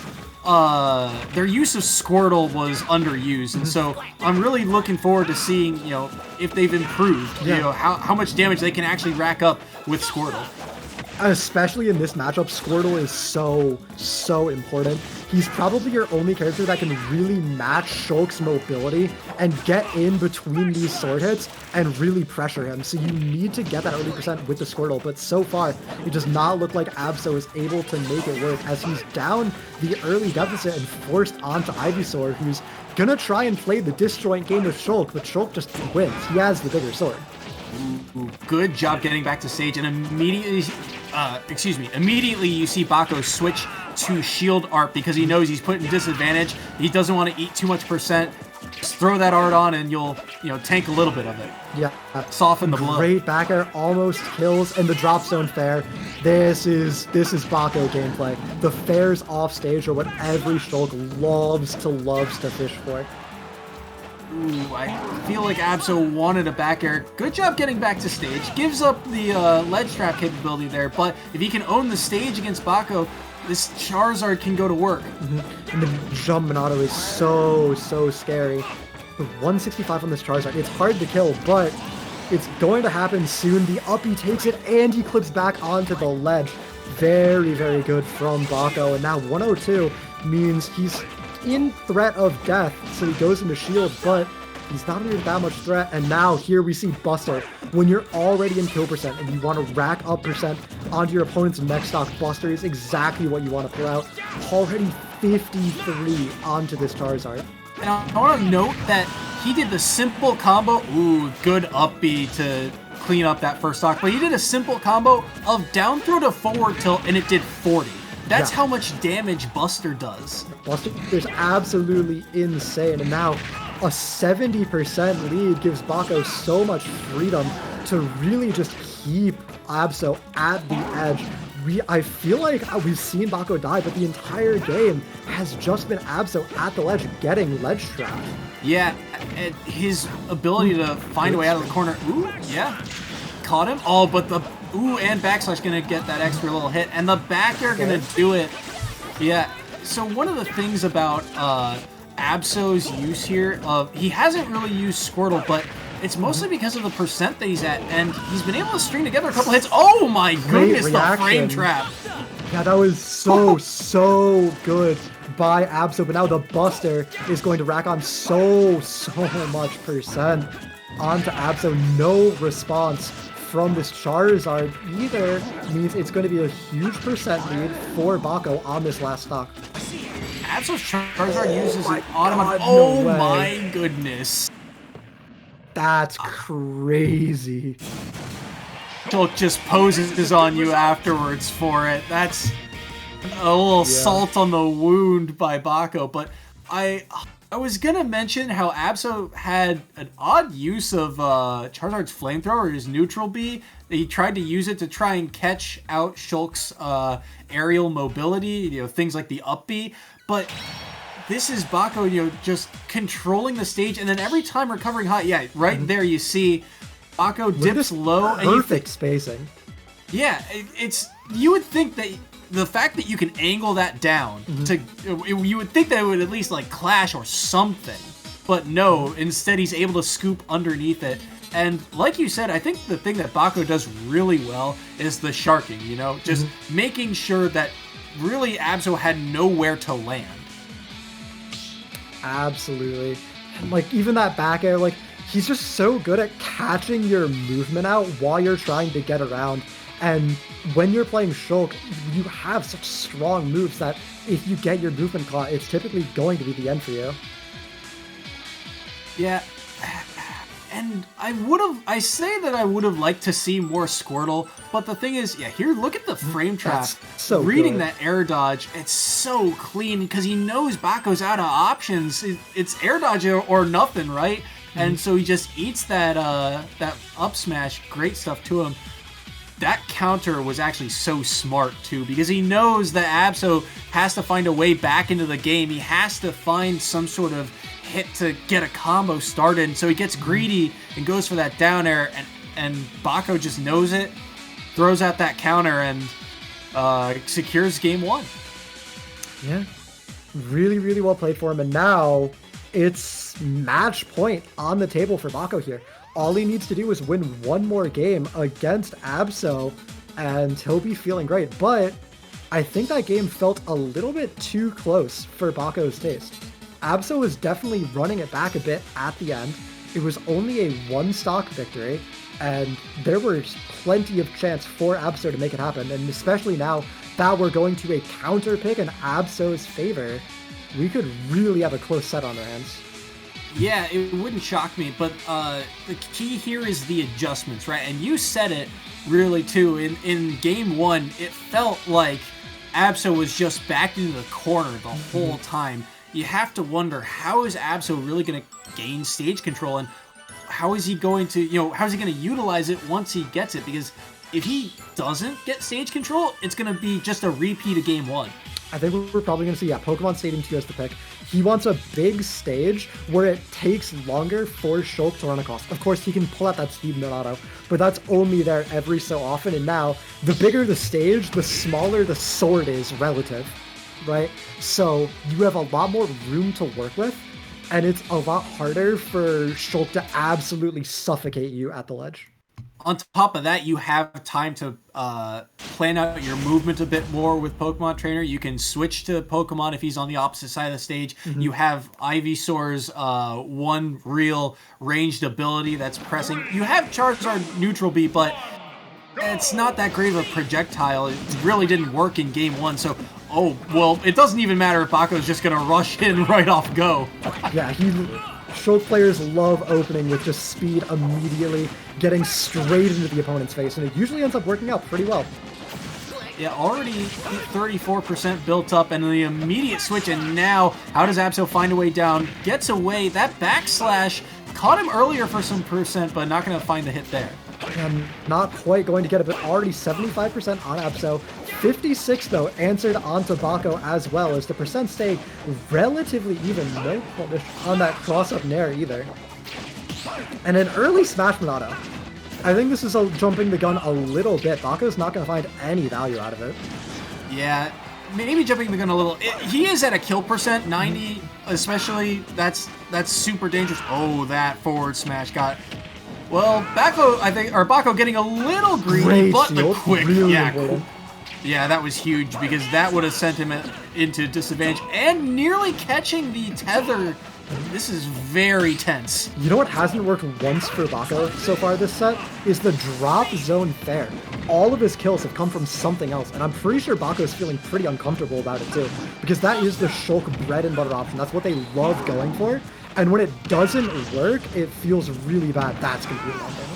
their use of Squirtle was underused, and so I'm really looking forward to seeing if they've improved, how much damage they can actually rack up with Squirtle. Especially in this matchup, Squirtle is so important. He's probably your only character that can really match Shulk's mobility and get in between these sword hits and really pressure him. So you need to get that early percent with the Squirtle, but so far, it does not look like Abso is able to make it work as he's down the early deficit and forced onto Ivysaur, who's gonna try and play the disjoint game with Shulk, but Shulk just wins. He has the bigger sword. Ooh, good job getting back to stage, and immediately you see Bako switch to Shield Art because he knows he's put in disadvantage. He doesn't want to eat too much percent. Just throw that art on and you'll tank a little bit of it. Yeah. Soften the blow. Great back air, almost kills, and the drop zone fair. This is Bako gameplay. The fairs off stage are what every Shulk loves to fish for. Ooh, I feel like Abso wanted a back air. Good job getting back to stage. Gives up the ledge trap capability there, but if he can own the stage against Bako, this Charizard can go to work. And the jump Monado is so scary. The 165 on this Charizard, it's hard to kill, but it's going to happen soon. The up, he takes it, and he clips back onto the ledge. Very, very good from Bako, and now 102 means he's in threat of death, so he goes into shield, but he's not really that much threat. And now here we see Buster. When you're already in kill percent and you want to rack up percent onto your opponent's next stock, Buster is exactly what you want to pull out. Already 53 onto this Charizard. And I want to note that he did the simple combo. Ooh, good up B to clean up that first stock, but he did a simple combo of down throw to forward tilt, and it did 40. That's how much damage Buster does. Buster is absolutely insane, and now a 70% lead gives Bako so much freedom to really just keep Abso at the edge. I feel like we've seen Bako die, but the entire game has just been Abso at the ledge getting ledge trapped. Yeah, and his ability to find a way out of the corner. Ooh, yeah. Caught him. Oh, but the and backslash gonna get that extra little hit, and the back air gonna do it. Yeah. So one of the things about Abso's use here, he hasn't really used Squirtle, but it's mostly because of the percent that he's at, and he's been able to string together a couple hits. Oh my goodness, the frame trap. Yeah, that was so good by Abso, but now the Buster is going to rack on so much percent onto Abso. No response from this Charizard either means it's going to be a huge percent lead for Bako on this last stock. Absol's Charizard uses an God, automatic. no Oh way. my goodness. That's crazy. Shulk just poses on you afterwards for it. That's a little salt on the wound by Bako. But I was gonna mention how Abso had an odd use of Charizard's Flamethrower, his Neutral B. He tried to use it to try and catch out Shulk's aerial mobility, things like the Up B. But this is Bako, just controlling the stage, and then every time recovering high, right there you see Bako dips low. Perfect spacing. Yeah, you would think that the fact that you can angle that down you would think that it would at least like clash or something, but no. Instead, he's able to scoop underneath it, and like you said, I think the thing that Bako does really well is the sharking. Just making sure that really Abso had nowhere to land. Absolutely. And like even that back air, like he's just so good at catching your movement out while you're trying to get around. And when you're playing Shulk, you have such strong moves that if you get your movement caught, it's typically going to be the end for you. Yeah. And I say that I would have liked to see more Squirtle, but the thing is, here, look at the frame trap. So reading good. that air dodge, it's so clean because he knows Bako's out of options. It's air dodge or nothing, right? And so he just eats that up smash. Great stuff to him. That counter was actually so smart too, because he knows that Abso has to find a way back into the game. He has to find some sort of hit to get a combo started, and so he gets greedy and goes for that down air, and Bako just knows it, throws out that counter, and secures game 1. Yeah, really, really well played for him, and now it's match point on the table for Bako here. All he needs to do is win one more game against Abso, and he'll be feeling great. But I think that game felt a little bit too close for Bako's taste. Abso was definitely running it back a bit at the end. It was only a one-stock victory, and there was plenty of chance for Abso to make it happen. And especially now that we're going to a counter pick in Abso's favor, we could really have a close set on our hands. Yeah, it wouldn't shock me, but the key here is the adjustments, right? And you said it really too. In game 1, it felt like Abso was just backed into the corner the whole time. You have to wonder, how is Abso really going to gain stage control, and how is he going to, how's he going to utilize it once he gets it? Because if he doesn't get stage control, it's going to be just a repeat of game 1. I think we're probably going to see, Pokemon Stadium 2 as the pick. He wants a big stage where it takes longer for Shulk to run across. Of course, he can pull out that speed Minato, but that's only there every so often. And now, the bigger the stage, the smaller the sword is relative, right? So you have a lot more room to work with, and it's a lot harder for Shulk to absolutely suffocate you at the ledge. On top of that, you have time to plan out your movement a bit more with Pokemon Trainer. You can switch to Pokemon if he's on the opposite side of the stage. You have Ivysaur's one real ranged ability that's pressing. You have Charizard Neutral B, but it's not that great of a projectile. It really didn't work in game 1, so it doesn't even matter if Bako's just going to rush in right off go. Yeah, Shulk players love opening with just speed immediately, getting straight into the opponent's face, and it usually ends up working out pretty well. Yeah, already 34% built up, and the immediate switch, and now, how does Abso find a way down? Gets away, that backslash caught him earlier for some percent, but not going to find the hit there. And not quite going to get it, but already 75% on Abso. 56 though answered onto Bako as well, as the percent stayed relatively even. No punish on that cross-up nair either. And an early smash Minato. I think this is jumping the gun a little bit. Bako's not going to find any value out of it. Yeah, maybe jumping the gun a little. He is at a kill percent, 90 especially. That's super dangerous. Oh, that forward smash got... Well, Bako getting a little greedy, Great but the shield. quick, Really yeah, that was huge, because that would have sent him into disadvantage, and nearly catching the tether This is very tense. You know what hasn't worked once for Bako so far this set? Is the drop zone fair. All of his kills have come from something else, and I'm pretty sure Bako is feeling pretty uncomfortable about it too, because that is the Shulk bread and butter option. That's what they love going for, and when it doesn't work, it feels really bad. That's completely undamaged.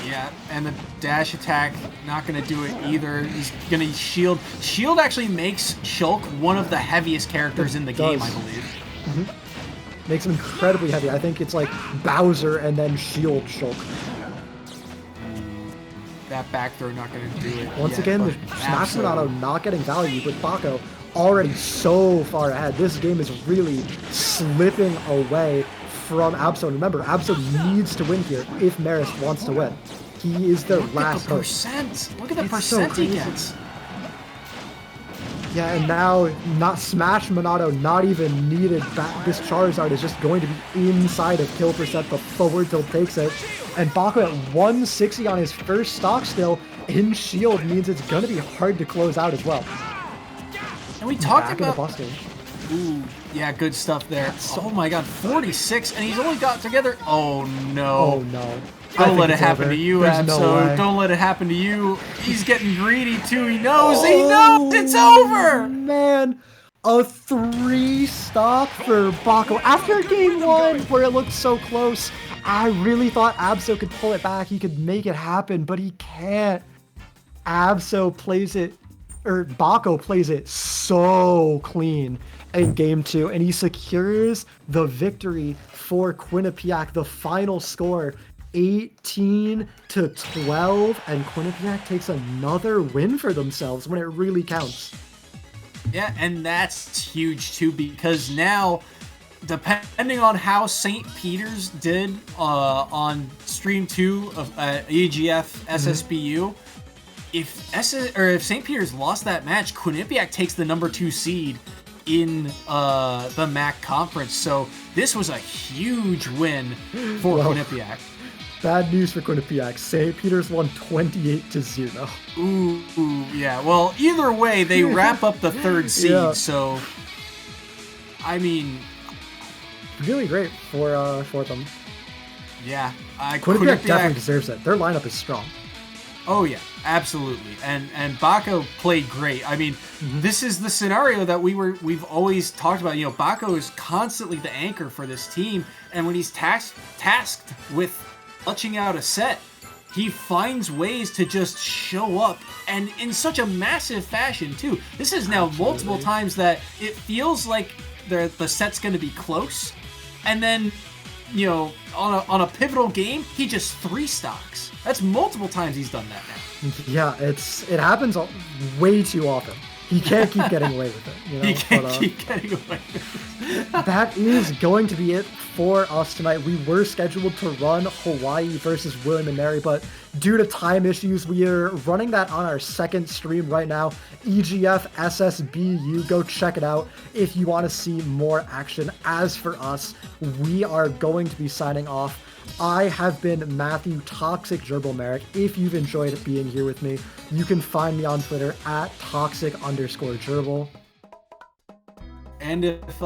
Yeah, and the dash attack, not going to do it either. He's going to shield. Shield actually makes Shulk one of the heaviest characters in the game, I believe. Mm-hmm. Makes him incredibly heavy. I think it's like Bowser and then Shield Shulk. That back throw not going to do it. Once again, the Smash Monado not getting value, but Bako already so far ahead. This game is really slipping away from Absol. Remember, Absol needs to win here if Marist wants to win. He is their last hope. Look at the percent he gets. Yeah, and now not Smash Monado, not even needed. This Charizard is just going to be inside of kill percent. The forward tilt takes it. And Bako at 160 on his first stock still in shield means it's going to be hard to close out as well. And we talked about... Ooh, yeah, good stuff there. Oh my god, 46, and he's only got together... Oh no. Oh no. Don't let it happen to you, Absol. Don't let it happen to you. He's getting greedy too. He knows. He knows it's over. Man, a 3-stock for Bako after game 1 where it looked so close. I really thought Absol could pull it back. He could make it happen, but he can't. Bako plays it so clean in game 2, and he secures the victory for Quinnipiac. The final score 18-12, and Quinnipiac takes another win for themselves when it really counts. Yeah, and that's huge too, because now, depending on how St. Peter's did on stream 2 of EGF SSBU, if St. Peter's lost that match, Quinnipiac takes the number 2 seed in the MAC conference. So this was a huge win for Quinnipiac. Bad news for Quinnipiac. St. Peter's won 28-0. Ooh, yeah. Well, either way, they wrap up the 3rd seed. Yeah. So, I mean, really great for them. Yeah, Quinnipiac definitely deserves it. Their lineup is strong. Oh yeah, absolutely. And Bako played great. I mean, this is the scenario that we've always talked about. You know, Bako is constantly the anchor for this team, and when he's tasked with clutching out a set, he finds ways to just show up, and in such a massive fashion too. This is now multiple times that it feels like the set's going to be close, and then, you know, on a pivotal game, he just 3-stocks. That's multiple times he's done that now. Yeah, it happens way too often. He can't keep getting away with it. You know? He can't keep getting away with it. That is going to be it for us tonight. We were scheduled to run Hawaii versus William and Mary, but due to time issues, we are running that on our 2nd stream right now. EGF SSBU, go check it out if you want to see more action. As for us, we are going to be signing off. I have been Matthew Toxic Gerbil Merrick. If you've enjoyed being here with me, you can find me on Twitter at toxic_gerbil. And if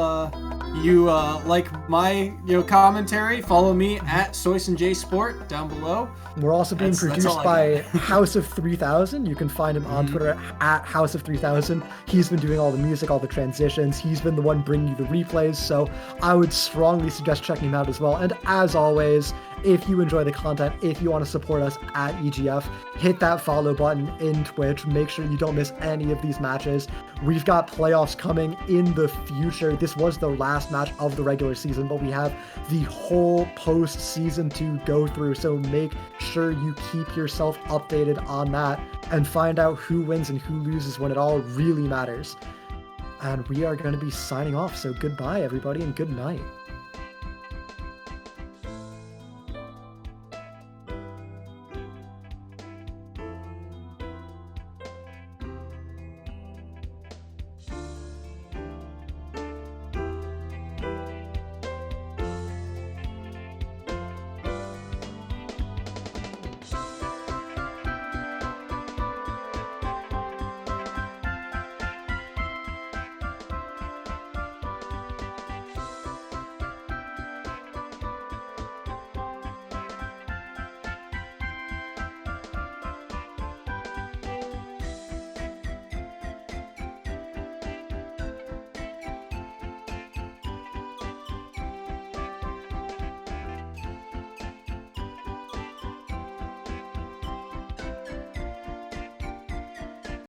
you like my commentary, follow me at Soyson Sport down below. We're also being produced by House of 3000. You can find him on Twitter at House of 3000. He's been doing all the music, all the transitions. He's been the one bringing you the replays, so I would strongly suggest checking him out as well. And as always, if you enjoy the content, if you want to support us at EGF, hit that follow button in Twitch. Make sure you don't miss any of these matches. We've got playoffs coming in the future. This was the last match of the regular season, but we have the whole postseason to go through, so make sure you keep yourself updated on that and find out who wins and who loses when it all really matters. And we are going to be signing off, so goodbye everybody and good night.